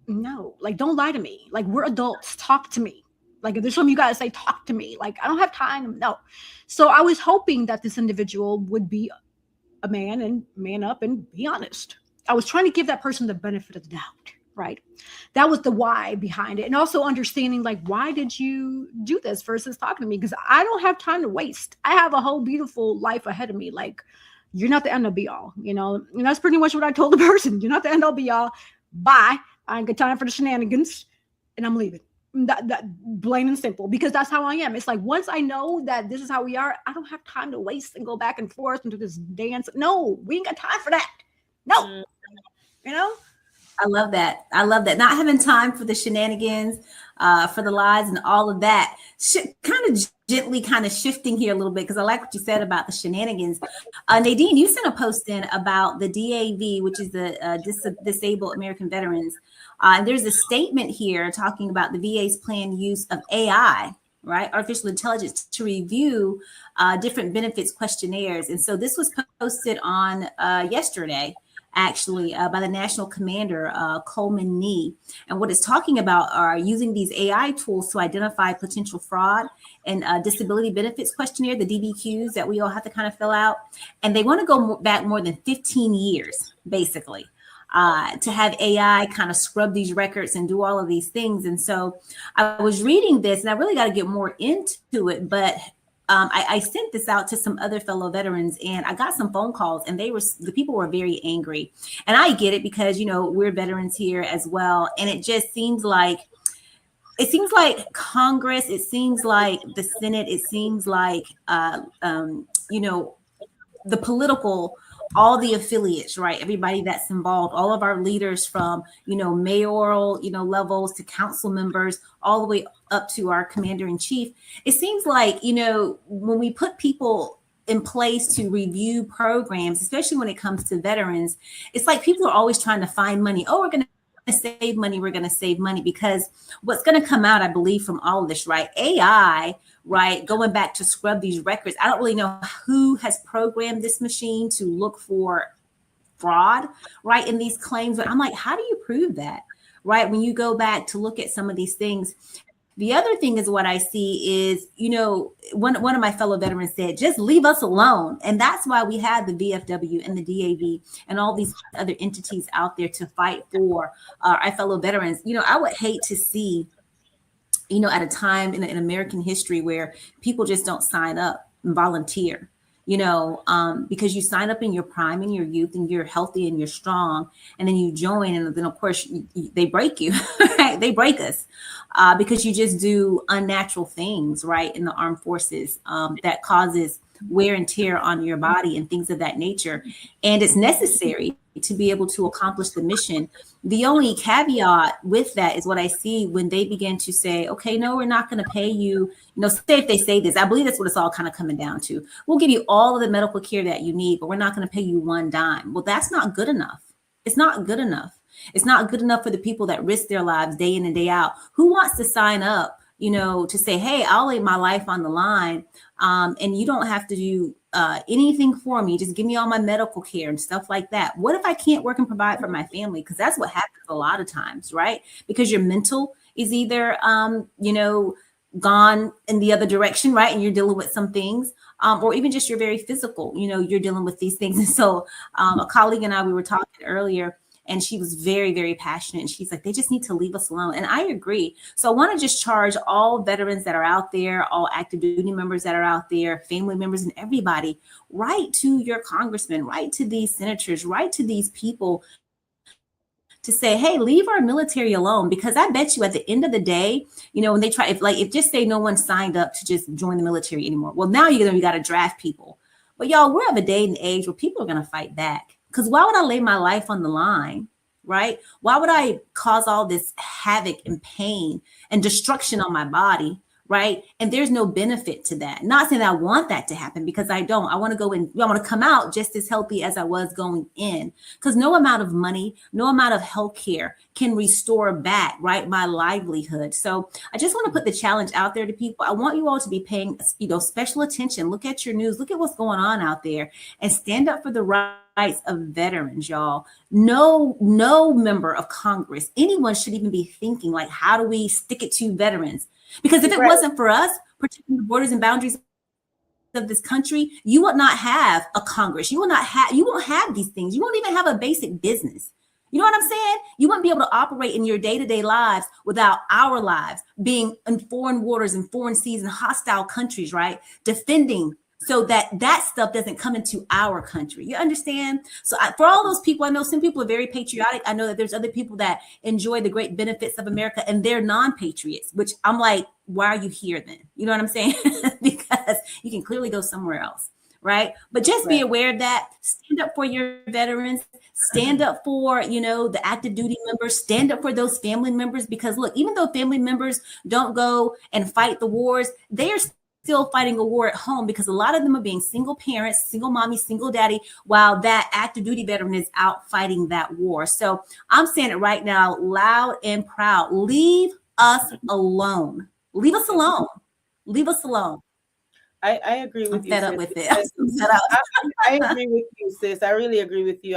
no, like, don't lie to me. Like, we're adults. Talk to me. Like, if there's something you got to say, talk to me. Like, I don't have time. No. So I was hoping that this individual would be a man and man up and be honest. I was trying to give that person the benefit of the doubt, right? That was the why behind it. And also understanding, like, why did you do this versus talking to me? Because I don't have time to waste. I have a whole beautiful life ahead of me. Like, you're not the end all be all, you know? And that's pretty much what I told the person. You're not the end all be all. Bye. I ain't got time for the shenanigans. And I'm leaving. That plain and simple, because that's how I am. It's like, once I know that this is how we are, I don't have time to waste and go back and forth into this dance. No, we ain't got time for that. No, you know? I love that. Not having time for the shenanigans, for the lies and all of that. Kind of gently kind of shifting here a little bit, because I like what you said about the shenanigans. Nadine, you sent a post in about the DAV, which is the Disabled American Veterans. There's a statement here talking about the VA's planned use of AI, right? Artificial intelligence to review different benefits questionnaires. And so this was posted on yesterday, actually, by the national commander, Coleman Nee. And what it's talking about are using these AI tools to identify potential fraud and disability benefits questionnaire, the DBQs that we all have to kind of fill out. And they want to go back more than 15 years, basically. To have AI kind of scrub these records and do all of these things. And so I was reading this and I really got to get more into it, but I sent this out to some other fellow veterans and I got some phone calls and the people were very angry. And I get it because, you know, we're veterans here as well. And it just seems like Congress, it seems like the Senate, it seems like, you know, the political, all the affiliates, right? Everybody that's involved, all of our leaders from, you know, mayoral, you know, levels to council members, all the way up to our commander in chief. It seems like, you know, when we put people in place to review programs, especially when it comes to veterans, it's like people are always trying to find money. Oh, we're going to save money. We're going to save money because what's going to come out, I believe, from all of this, right? AI, right? Going back to scrub these records. I don't really know who has programmed this machine to look for fraud, right? In these claims, but I'm like, how do you prove that, right? When you go back to look at some of these things. The other thing is what I see is, you know, one of my fellow veterans said, just leave us alone. And that's why we have the VFW and the DAV and all these other entities out there to fight for our fellow veterans. You know, I would hate to see, you know, at a time in American history where people just don't sign up and volunteer, you know, because you sign up in your prime, in your youth, and you're healthy and you're strong. And then you join and then, of course, they break you, right? They break us because you just do unnatural things, right, in the armed forces that causes wear and tear on your body and things of that nature. And it's necessary to be able to accomplish the mission. The only caveat with that is what I see when they begin to say, okay, no, we're not going to pay you. You know, say if they say this, I believe that's what it's all kind of coming down to. We'll give you all of the medical care that you need, but we're not going to pay you one dime. Well, that's not good enough. It's not good enough. It's not good enough for the people that risk their lives day in and day out. Who wants to sign up, you know, to say, hey, I'll lay my life on the line and you don't have to do anything for me. Just give me all my medical care and stuff like that. What if I can't work and provide for my family? Because that's what happens a lot of times, right? Because your mental is either, you know, gone in the other direction, right? And you're dealing with some things, or even just you're very physical, you know, you're dealing with these things. And so a colleague and I, we were talking earlier, and she was very, very passionate. And she's like, they just need to leave us alone. And I agree. So I want to just charge all veterans that are out there, all active duty members that are out there, family members and everybody, write to your congressman, write to these senators, write to these people to say, hey, leave our military alone. Because I bet you at the end of the day, you know, when they try, if just say no one signed up to just join the military anymore. Well, now you got to draft people. But y'all, we're of a day and age where people are going to fight back. Because why would I lay my life on the line, right? Why would I cause all this havoc and pain and destruction on my body, right? And there's no benefit to that. Not saying that I want that to happen, because I don't. I want to go in, I want to come out just as healthy as I was going in, because no amount of money, no amount of health care can restore back, right, my livelihood. So I just want to put the challenge out there to people. I want you all to be paying, you know, special attention. Look at your news, look at what's going on out there, and stand up for the rights of veterans, y'all. No member of Congress, anyone should even be thinking like, how do we stick it to veterans? Because if it wasn't for us protecting the borders and boundaries of this country, you would not have a Congress. You won't have these things. You won't even have a basic business. You know what I'm saying? You wouldn't be able to operate in your day-to-day lives without our lives being in foreign waters and foreign seas and hostile countries, right? Defending so that stuff doesn't come into our country. You understand? So for all those people, I know some people are very patriotic. I know that there's other people that enjoy the great benefits of America and they're non-patriots, which I'm like, why are you here then? You know what I'm saying? Because you can clearly go somewhere else, right? But just be aware of that. Stand up for your veterans. Stand up for, you know, the active duty members. Stand up for those family members, because look, even though family members don't go and fight the wars, they are still fighting a war at home, because a lot of them are being single parents, single mommy, single daddy, while that active duty veteran is out fighting that war. So I'm saying it right now, loud and proud. Leave us alone. Leave us alone. Leave us alone. I agree with I'm you, fed up sis. with it. because I'm fed up. I agree with you, sis. I really agree with you.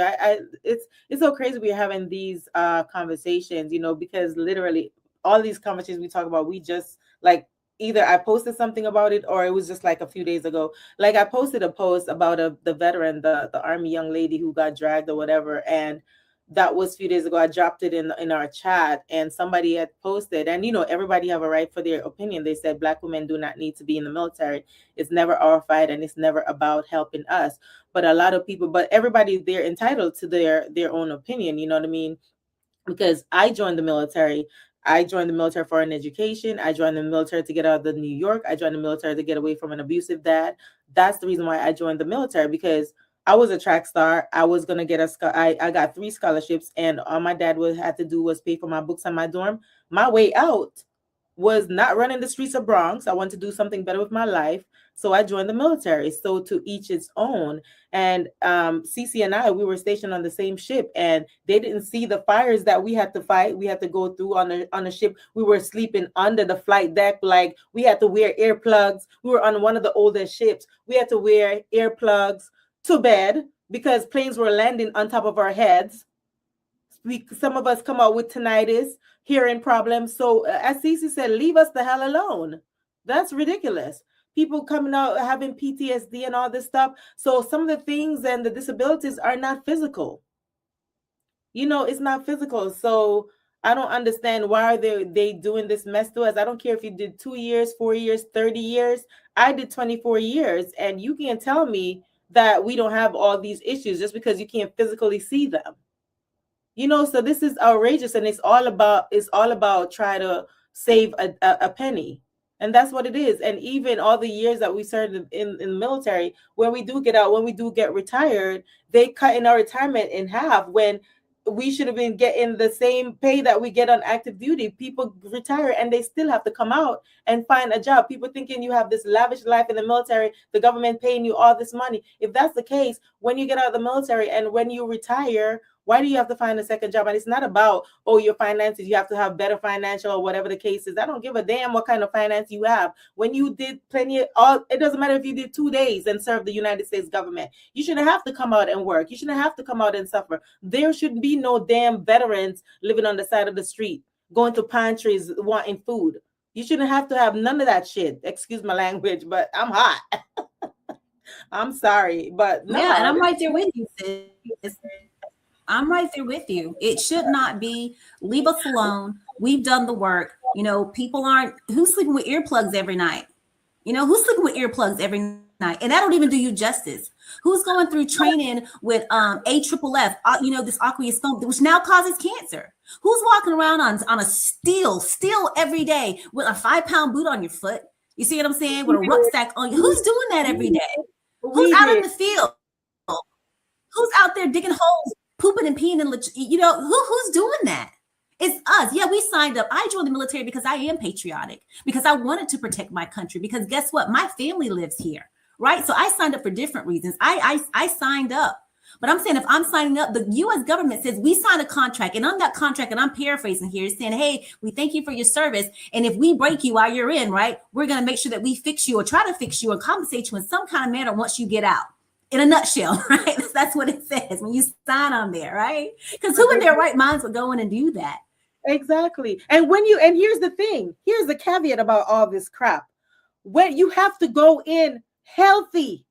It's so crazy we're having these conversations, because literally all these conversations we talk about, we just like either I posted something about it or it was just like a few days ago. Like I posted a post about the veteran, the army young lady who got dragged or whatever, and that was a few days ago. I dropped it in our chat, and somebody had posted, and everybody have a right for their opinion. They said Black women do not need to be in the military. It's never our fight, and it's never about helping us. But a lot of people, but everybody, they're entitled to their own opinion. You know what I mean? Because I joined the military. I joined the military for an education. I joined the military to get out of the New York. I joined the military to get away from an abusive dad. That's the reason why I joined the military, because I was a track star. I was gonna get I got 3 scholarships, and all my dad would have to do was pay for my books and my dorm. My way out was not running the streets of Bronx. I wanted to do something better with my life. So I joined the military. So to each its own. And Cece and I, we were stationed on the same ship, and they didn't see the fires that we had to fight. We had to go through on a ship. We were sleeping under the flight deck. Like we had to wear earplugs. We were on one of the oldest ships. We had to wear earplugs to bed because planes were landing on top of our heads. Some of us come out with tinnitus, hearing problems. So as Cece said, leave us the hell alone. That's ridiculous. People coming out having PTSD and all this stuff. So some of the things and the disabilities are not physical. It's not physical. So I don't understand why are they doing this mess to us. I don't care if you did 2 years, 4 years, 30 years. I did 24 years, and you can't tell me that we don't have all these issues just because you can't physically see them. So this is outrageous, and it's all about trying to save a penny. And that's what it is. And even all the years that we served in the military, when we do get out, when we do get retired, they cut in our retirement in half when we should have been getting the same pay that we get on active duty. People retire and they still have to come out and find a job. People thinking you have this lavish life in the military, the government paying you all this money. If that's the case, when you get out of the military and when you retire, why do you have to find a second job? And it's not about, your finances, you have to have better financial or whatever the case is. I don't give a damn what kind of finance you have. When you did it doesn't matter if you did 2 days and served the United States government. You shouldn't have to come out and work. You shouldn't have to come out and suffer. There should be no damn veterans living on the side of the street, going to pantries wanting food. You shouldn't have to have none of that shit. Excuse my language, but I'm hot. I'm sorry, but no. Yeah, and I'm right there with you, sis. I'm right there with you. It should not be. Leave us alone. We've done the work. People aren't. Who's sleeping with earplugs every night? Who's sleeping with earplugs every night? And that don't even do you justice. Who's going through training with AFFF, this aqueous foam, which now causes cancer? Who's walking around on a steel every day with a 5-pound boot on your foot? You see what I'm saying? With a rucksack on you. Who's doing that every day? Who's out in the field? Who's out there digging holes, pooping and peeing, and who's doing that? It's us. Yeah, we signed up. I joined the military because I am patriotic, because I wanted to protect my country, because guess what? My family lives here, right? So I signed up for different reasons. I signed up. But I'm saying if I'm signing up, the U.S. government says we sign a contract, and on that contract, and I'm paraphrasing here, saying, hey, we thank you for your service. And if we break you while you're in, right, we're going to make sure that we fix you or try to fix you or compensate you in some kind of manner once you get out. In a nutshell, right? That's what it says when you sign on there, right? Because who in their right minds would go in and do that? Exactly. And here's the thing, here's the caveat about all this crap. When you have to go in healthy,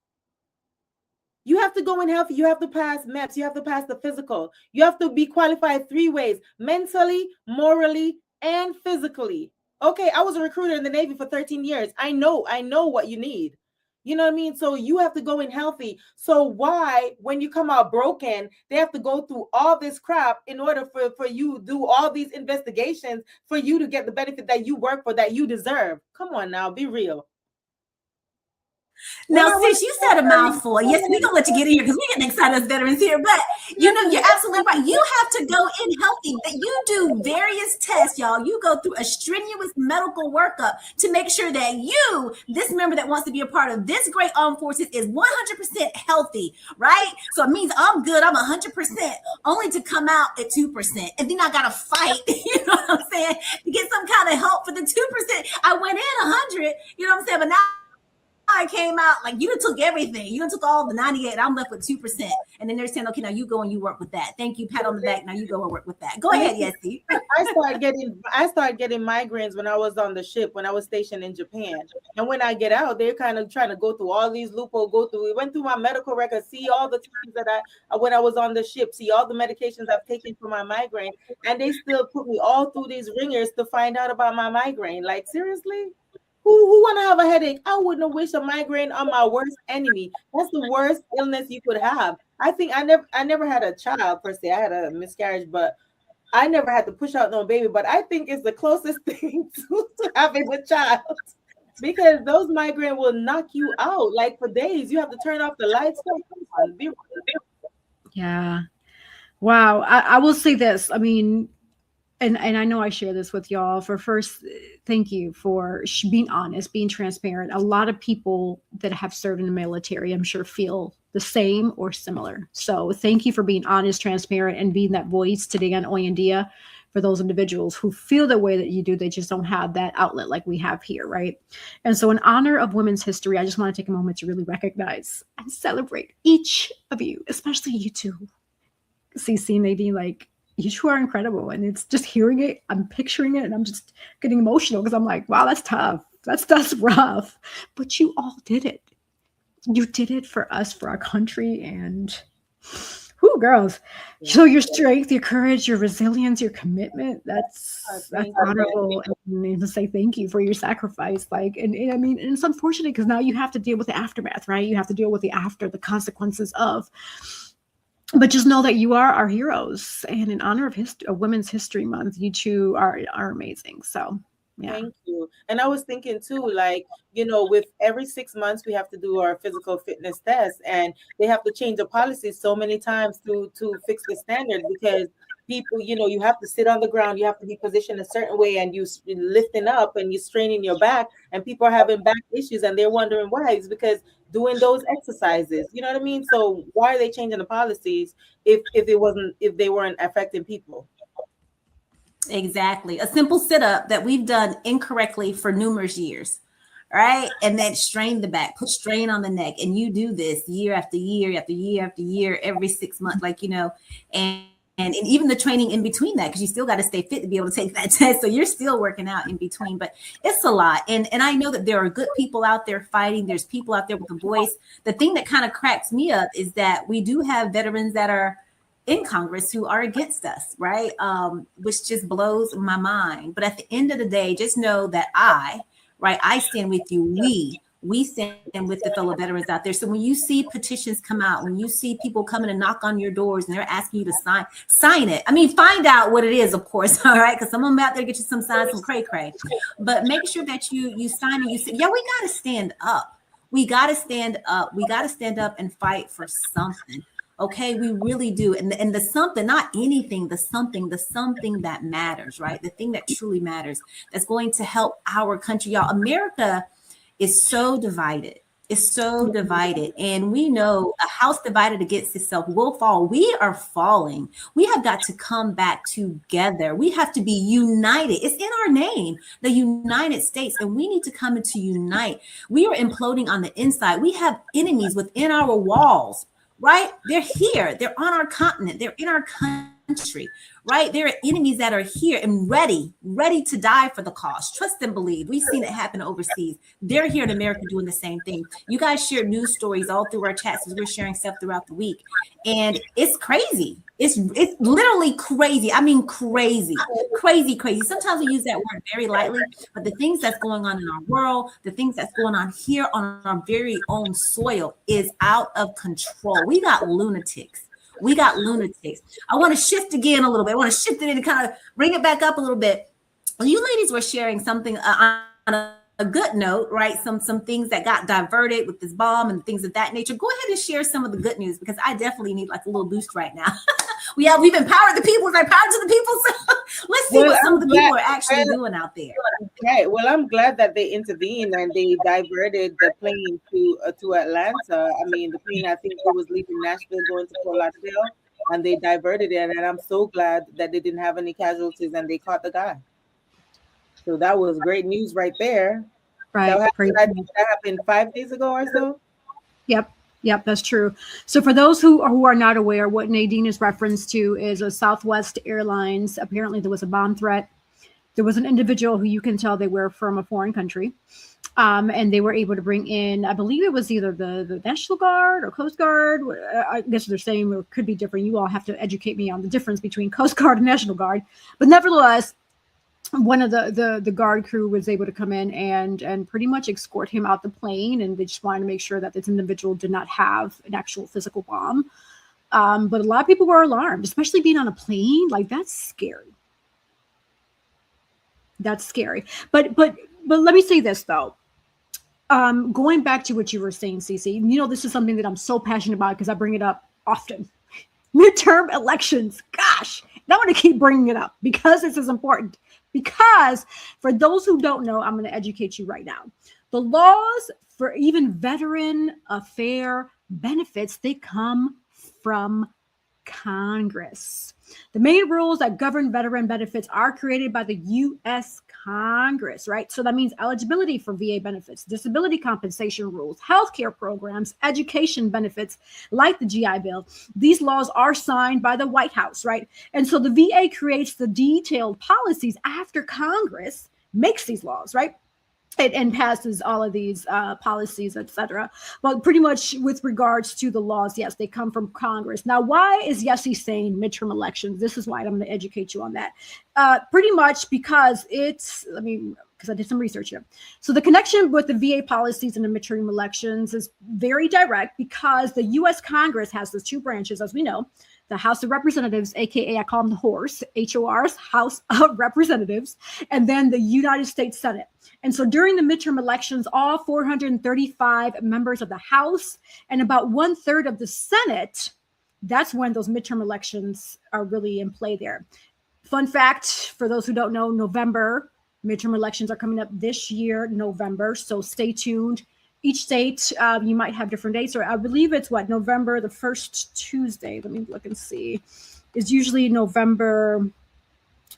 you have to go in healthy, you have to pass MEPS, you have to pass the physical, you have to be qualified 3 ways: mentally, morally, and physically. Okay, I was a recruiter in the Navy for 13 years. I know what you need. You know what I mean? So you have to go in healthy. So why, when you come out broken, they have to go through all this crap in order for you to do all these investigations for you to get the benefit that you work for, that you deserve? Come on now, be real. Now, sis, you said a mouthful. Yes, we're gonna let you get in here because we're getting excited as veterans here. But you know, you're absolutely right. You have to go in healthy. That you do various tests, y'all. You go through a strenuous medical workup to make sure that you, this member that wants to be a part of this great armed forces, is 100% healthy, right? So it means I'm good. I'm 100%, only to come out at 2%, and then I gotta fight. You know what I'm saying? To get some kind of help for the 2%. I went in 100. You know what I'm saying? But now I came out like you done took everything. You done took all the 98. I'm left with 2%. And then they're saying, okay, now you go and you work with that. Thank you. Pat on the back. Now you go and work with that. Go ahead, Yessie. I started getting migraines when I was on the ship, when I was stationed in Japan. And when I get out, they're kind of trying to go through all these loopholes, we went through my medical records, see all the times that when I was on the ship, see all the medications I've taken for my migraine. And they still put me all through these ringers to find out about my migraine. Like, seriously? Who want to have a headache? I wouldn't wish a migraine on my worst enemy. That's the worst illness you could have. I think I never had a child per se. I had a miscarriage, but I never had to push out no baby. But I think it's the closest thing to having a child, because those migraine will knock you out like for days. You have to turn off the lights. Yeah. Wow. I will say this. I mean, and I know I share this with y'all. For first, thank you for being honest, being transparent. A lot of people that have served in the military, I'm sure, feel the same or similar. So thank you for being honest, transparent, and being that voice today on En Día for those individuals who feel the way that you do. They just don't have that outlet like we have here, right? And so in honor of Women's History, I just want to take a moment to really recognize and celebrate each of you, especially you two. CC, Nadine, like, you two are incredible. And it's just hearing it, I'm picturing it, and I'm just getting emotional because I'm like, wow, that's tough. That's rough. But you all did it. You did it for us, for our country. And whoo, girls. So your strength, your courage, your resilience, your commitment, that's honorable. And to say thank you for your sacrifice. Like, and I mean, and it's unfortunate because now you have to deal with the aftermath, right? You have to deal with the consequences of. But just know that you are our heroes, and in honor of Women's History Month, you two are amazing. So, yeah. Thank you. And I was thinking too, like, you know, with every 6 months we have to do our physical fitness test, and they have to change the policies so many times to fix the standard, because people, you know, you have to sit on the ground, you have to be positioned a certain way, and you lifting up and you straining your back, and people are having back issues, and they're wondering why. It's because doing those exercises, you know what I mean? So why are they changing the policies if they weren't affecting people? Exactly. A simple sit-up that we've done incorrectly for numerous years, right? And then strain the back, put strain on the neck. And you do this year after year after year after year, every 6 months, like, you know, and even the training in between that, because you still got to stay fit to be able to take that test. So you're still working out in between, but it's a lot. And I know that there are good people out there fighting. There's people out there with a voice. The thing that kind of cracks me up is that we do have veterans that are in Congress who are against us, right? Which just blows my mind. But at the end of the day, just know that I stand with you. We stand with the fellow veterans out there. So when you see petitions come out, when you see people coming and knock on your doors and they're asking you to sign it. I mean, find out what it is, of course, all right? Because some of them out there get you some signs, some cray-cray. But make sure that you sign and you say, yeah, we got to stand up. We got to stand up. We got to stand up and fight for something. Okay, we really do. And the something, not anything, the something that matters, right? The thing that truly matters, that's going to help our country. Y'all, America is so divided. It's so divided. And we know a house divided against itself will fall. We are falling. We have got to come back together. We have to be united. It's in our name, the United States, and we need to come into unite. We are imploding on the inside. We have enemies within our walls, right? They're here. They're on our continent. They're in our country, right? There are enemies that are here and ready to die for the cause. Trust and believe. We've seen it happen overseas. They're here in America doing the same thing. You guys share news stories all through our chats as we're sharing stuff throughout the week. And it's crazy. It's literally crazy. I mean, crazy. Sometimes we use that word very lightly, but the things that's going on in our world, the things that's going on here on our very own soil is out of control. We got lunatics. I want to shift again a little bit. I want to shift it in and kind of bring it back up a little bit. You ladies were sharing something on a a good note, right? Some things that got diverted with this bomb and things of that nature. Go ahead and share some of the good news, because I definitely need like a little boost right now. We've empowered the people. We've empowered to the people. So let's see what some of the people are actually doing out there. Okay, well, I'm glad that they intervened and they diverted the plane to Atlanta. I mean, the plane, I think it was leaving Nashville going to Fort Lauderdale, and they diverted it. And I'm so glad that they didn't have any casualties and they caught the guy. So that was great news right there. Right. That happened 5 days ago or so. Yep, that's true. So for those who are not aware, what Nadine is referenced to is a Southwest Airlines. Apparently there was a bomb threat. There was an individual who you can tell they were from a foreign country. And they were able to bring in, I believe it was either the National Guard or Coast Guard. I guess they're saying it could be different. You all have to educate me on the difference between Coast Guard and National Guard. But nevertheless, one of the guard crew was able to come in and pretty much escort him out the plane, and they just wanted to make sure that this individual did not have an actual physical bomb. But a lot of people were alarmed, especially being on a plane. Like, that's scary. That's scary. But let me say this though. Going back to what you were saying, Cece, you know, this is something that I'm so passionate about because I bring it up often. Midterm elections. Gosh, and I want to keep bringing it up because this is important. Because for those who don't know, I'm going to educate you right now. The laws for even veteran affair benefits, they come from Congress. The main rules that govern veteran benefits are created by the U.S. Congress, right? So that means eligibility for VA benefits, disability compensation rules, healthcare programs, education benefits, like the GI Bill. These laws are signed by the White House, right? And so the VA creates the detailed policies after Congress makes these laws, right? And passes all of these policies, etc. But pretty much with regards to the laws, yes, they come from Congress. Now, why is Yessie saying midterm elections? This is why I'm going to educate you on that. Pretty much because because I did some research here. So the connection with the VA policies and the midterm elections is very direct because the U.S. Congress has those two branches, as we know. The House of Representatives, aka I call them the HORS, HORs, House of Representatives, and then the United States Senate. And so during the midterm elections, all 435 members of the House and about 1/3 of the Senate, that's when those midterm elections are really in play there. Fun fact, for those who don't know, November, midterm elections are coming up this year, November, so stay tuned. Each state, you might have different dates, or I believe it's November, the first Tuesday. Let me look and see. It's usually November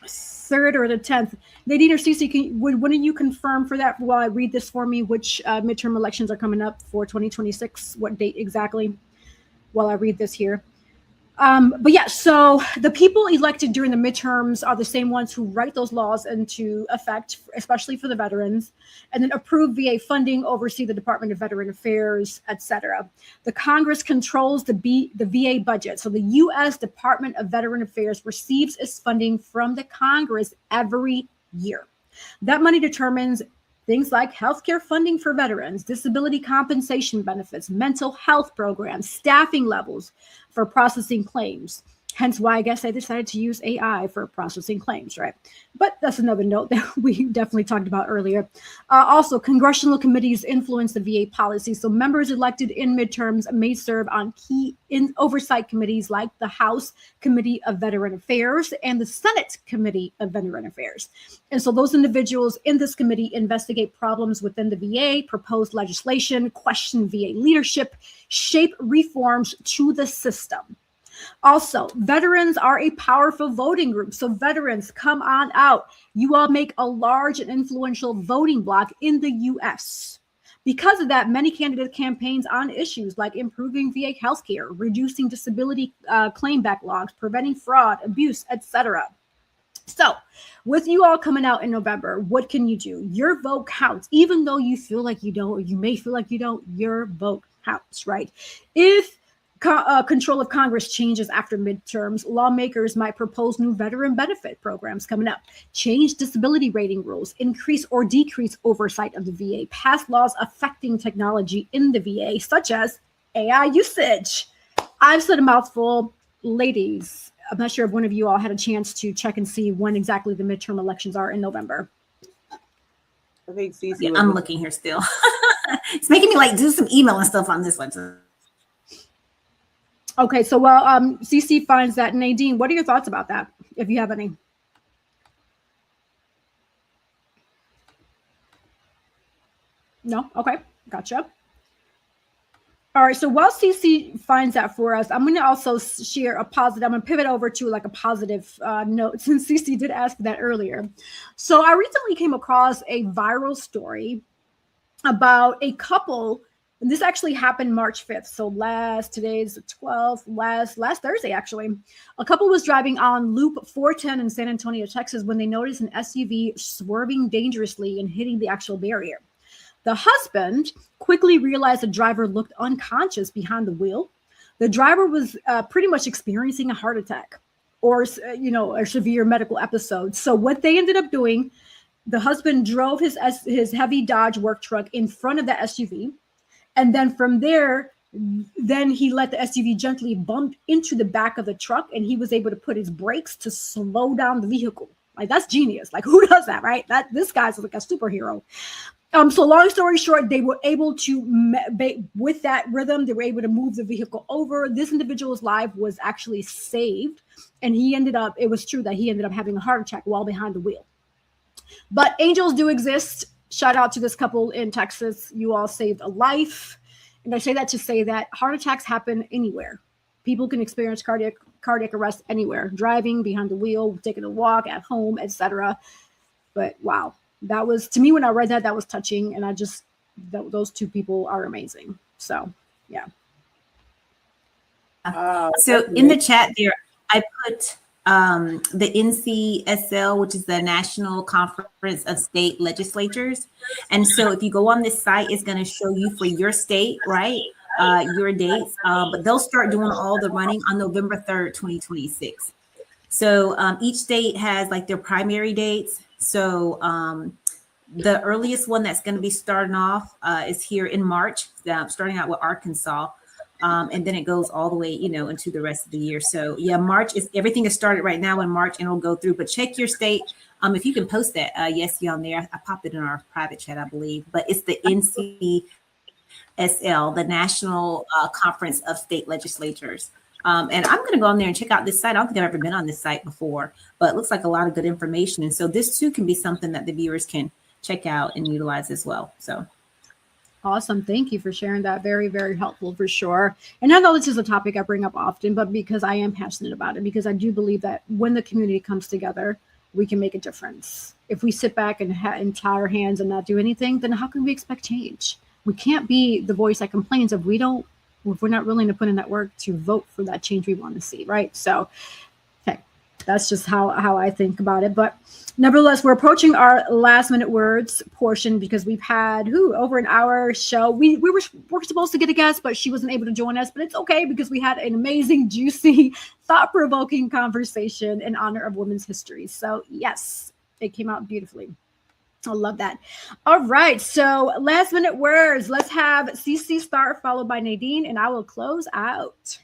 3rd or the 10th. Nadine or Cece, wouldn't you confirm for that while I read this for me, which midterm elections are coming up for 2026? What date exactly? While I read this here. But yeah, so the people elected during the midterms are the same ones who write those laws into effect, especially for the veterans, and then approve VA funding, oversee the Department of Veteran Affairs, etc. The Congress controls the VA budget. So the U.S. Department of Veteran Affairs receives its funding from the Congress every year. That money determines things like healthcare funding for veterans, disability compensation benefits, mental health programs, staffing levels for processing claims. Hence why I guess I decided to use AI for processing claims, right? But that's another note that we definitely talked about earlier. Also, congressional committees influence the VA policy. So members elected in midterms may serve on key oversight committees like the House Committee of Veteran Affairs and the Senate Committee of Veteran Affairs. And so those individuals in this committee investigate problems within the VA, propose legislation, question VA leadership, shape reforms to the system. Also, veterans are a powerful voting group. So veterans, come on out. You all make a large and influential voting bloc in the U.S. Because of that, many candidate campaigns on issues like improving VA healthcare, reducing disability claim backlogs, preventing fraud, abuse, etc. So with you all coming out in November, what can you do? Your vote counts. Even though you feel like you don't, or you may feel like you don't, your vote counts, right? If control of Congress changes after midterms, lawmakers might propose new veteran benefit programs coming up, change disability rating rules, increase or decrease oversight of the VA, pass laws affecting technology in the VA, such as AI usage. I've said a mouthful. Ladies, I'm not sure if one of you all had a chance to check and see when exactly the midterm elections are in November. I think Cece Yeah, was I'm looking here still. It's making me like do some email and stuff on this one. Okay, so while CC finds that, Nadine, what are your thoughts about that, if you have any? No? Okay, gotcha. All right, so while CC finds that for us, I'm going to also share a positive. I'm going to pivot over to like a positive note, since CC did ask that earlier. So I recently came across a viral story about a couple, and this actually happened March 5th. So today's the 12th, last Thursday, actually. A couple was driving on Loop 410 in San Antonio, Texas, when they noticed an SUV swerving dangerously and hitting the actual barrier. The husband quickly realized the driver looked unconscious behind the wheel. The driver was pretty much experiencing a heart attack or, a severe medical episode. So what they ended up doing, the husband drove his heavy Dodge work truck in front of the SUV. And then from there, then he let the SUV gently bump into the back of the truck, and he was able to put his brakes to slow down the vehicle. Like, that's genius. Like, who does that, right? This guy's like a superhero. So long story short, they were able to, with that rhythm, they were able to move the vehicle over. This individual's life was actually saved. And it was true that he ended up having a heart attack while behind the wheel. But angels do exist. Shout out to this couple in Texas. You all saved a life. And I say that to say that heart attacks happen anywhere. People can experience cardiac arrest anywhere, driving, behind the wheel, taking a walk, at home, etc. But wow. That was, to me, when I read that was touching. And those two people are amazing. So, yeah. So in the chat there, I put the NCSL, which is the National Conference of State Legislatures. And so if you go on this site, it's going to show you for your state, right? Your dates. But they'll start doing all the running on November 3rd, 2026. So each state has like their primary dates. So the earliest one that's going to be starting off is here in March, starting out with Arkansas. And then it goes all the way, into the rest of the year. So yeah, everything is started right now in March, and it'll go through, but check your state. If you can post that, yes, on there. I popped it in our private chat, I believe, but it's the NCSL, the National Conference of State Legislatures. And I'm going to go on there and check out this site. I don't think I've ever been on this site before, but it looks like a lot of good information. And so this too can be something that the viewers can check out and utilize as well. So awesome. Thank you for sharing that. Very, very helpful for sure. And I know this is a topic I bring up often, but because I am passionate about it, because I do believe that when the community comes together, we can make a difference. If we sit back and tie our hands and not do anything, then how can we expect change? We can't be the voice that complains if we're not willing to put in that work to vote for that change we want to see, right? So, okay, that's just how I think about it. But nevertheless, we're approaching our last minute words portion because we've had over an hour show. We were supposed to get a guest, but she wasn't able to join us. But it's okay because we had an amazing, juicy, thought-provoking conversation in honor of Women's History. So yes, it came out beautifully. I love that. All right. So last minute words. Let's have CC start, followed by Nadine, and I will close out.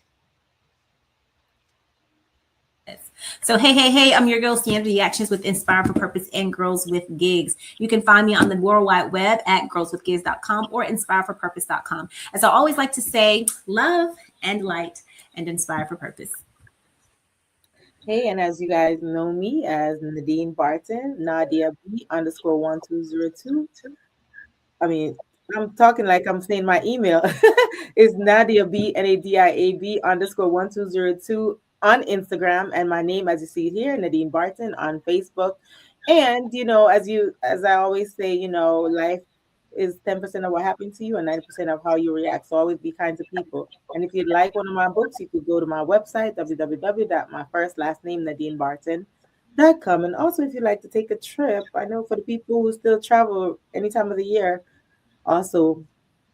So, hey, I'm your girl, Sandy Actions with Inspire for Purpose and Girls with Gigs. You can find me on the World Wide Web at girlswithgigs.com or inspireforpurpose.com. As I always like to say, love and light and inspire for purpose. Hey, and as you guys know me as Nadine Barton, Nadia B _1202. I mean, I'm talking like I'm saying my email. It's Nadia B NADIAB _1202 on Instagram, and my name, as you see it here, Nadine Barton on Facebook. And as I always say, life is 10% of what happened to you and 90% of how you react. So always be kind to people. And if you'd like one of my books, you could go to my website, www.myfirstlastname.NadineBarton.com. And also, if you'd like to take a trip, I know for the people who still travel any time of the year, also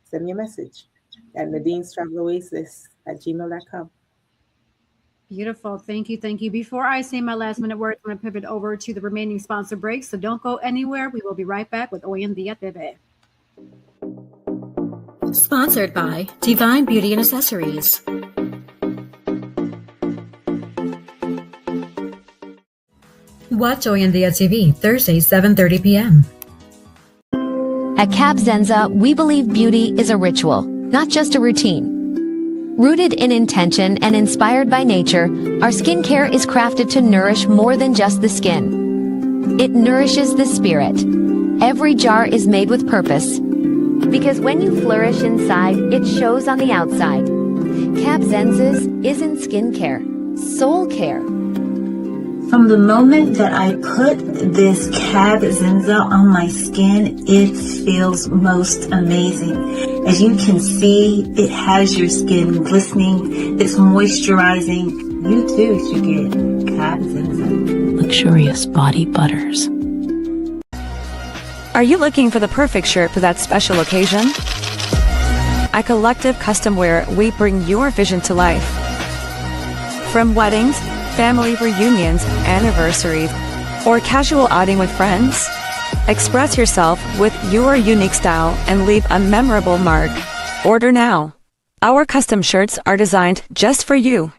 send me a message at Nadine'sTravelOasis@gmail.com. Beautiful. Thank you. Thank you. Before I say my last minute word, I'm going to pivot over to the remaining sponsor breaks. So don't go anywhere. We will be right back with En Día TV. Sponsored by Divine Beauty and Accessories. Watch En Día TV Thursday, 7:30 p.m. At Cab Zenza, we believe beauty is a ritual, not just a routine. Rooted in intention and inspired by nature, our skincare is crafted to nourish more than just the skin. It nourishes the spirit. Every jar is made with purpose. Because when you flourish inside, it shows on the outside. Cab Zenza's isn't skincare, soul care. From the moment that I put this Cab Zenza on my skin, it feels most amazing. As you can see, it has your skin glistening, it's moisturizing. You too should get Cab Zenza. Luxurious body butters. Are you looking for the perfect shirt for that special occasion? At Collective Custom Wear, we bring your vision to life. From weddings, family reunions, anniversaries, or casual outing with friends, express yourself with your unique style and leave a memorable mark. Order now. Our custom shirts are designed just for you.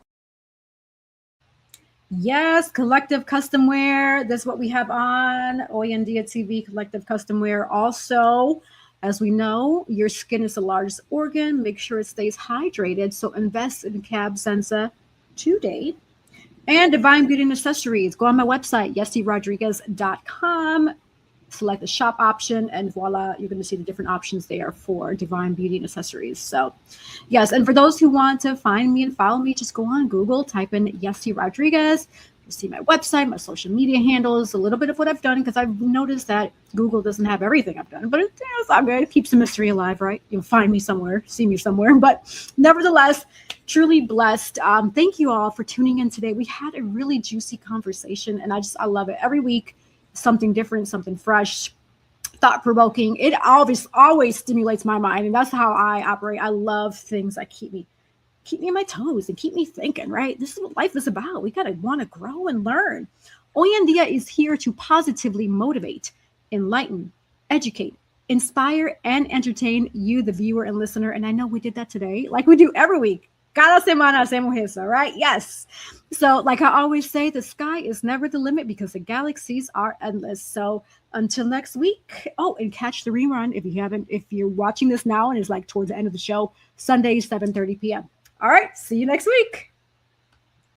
Yes, Collective Custom Wear. That's what we have on En Día TV, Collective Custom Wear. Also, as we know, your skin is the largest organ. Make sure it stays hydrated. So invest in Cab Zenza today. And Divine Beauty and Accessories. Go on my website, yessirodriguez.com. Select the shop option, and voila, you're going to see the different options there for Divine Beauty and Accessories. So, yes, and for those who want to find me and follow me, just go on Google, type in Yessi Rodriguez. You see my website, my social media handles, a little bit of what I've done, because I've noticed that Google doesn't have everything I've done, but it's all good. It keeps the mystery alive, right? You'll find me somewhere, see me somewhere, but nevertheless, truly blessed. Thank you all for tuning in today. We had a really juicy conversation, and I love it. Every week, something different, something fresh, thought-provoking. It always stimulates my mind, and that's how I operate. I love things that keep me on my toes and keep me thinking, right? This is what life is about. We got to want to grow and learn. Hoy en Día is here to positively motivate, enlighten, educate, inspire, and entertain you, the viewer and listener. And I know we did that today, like we do every week. Cada semana hacemos eso, right? Yes. So like I always say, the sky is never the limit because the galaxies are endless. So until next week. Oh, and catch the rerun if you're watching this now and it's like towards the end of the show, Sunday, 7:30 p.m. All right. See you next week.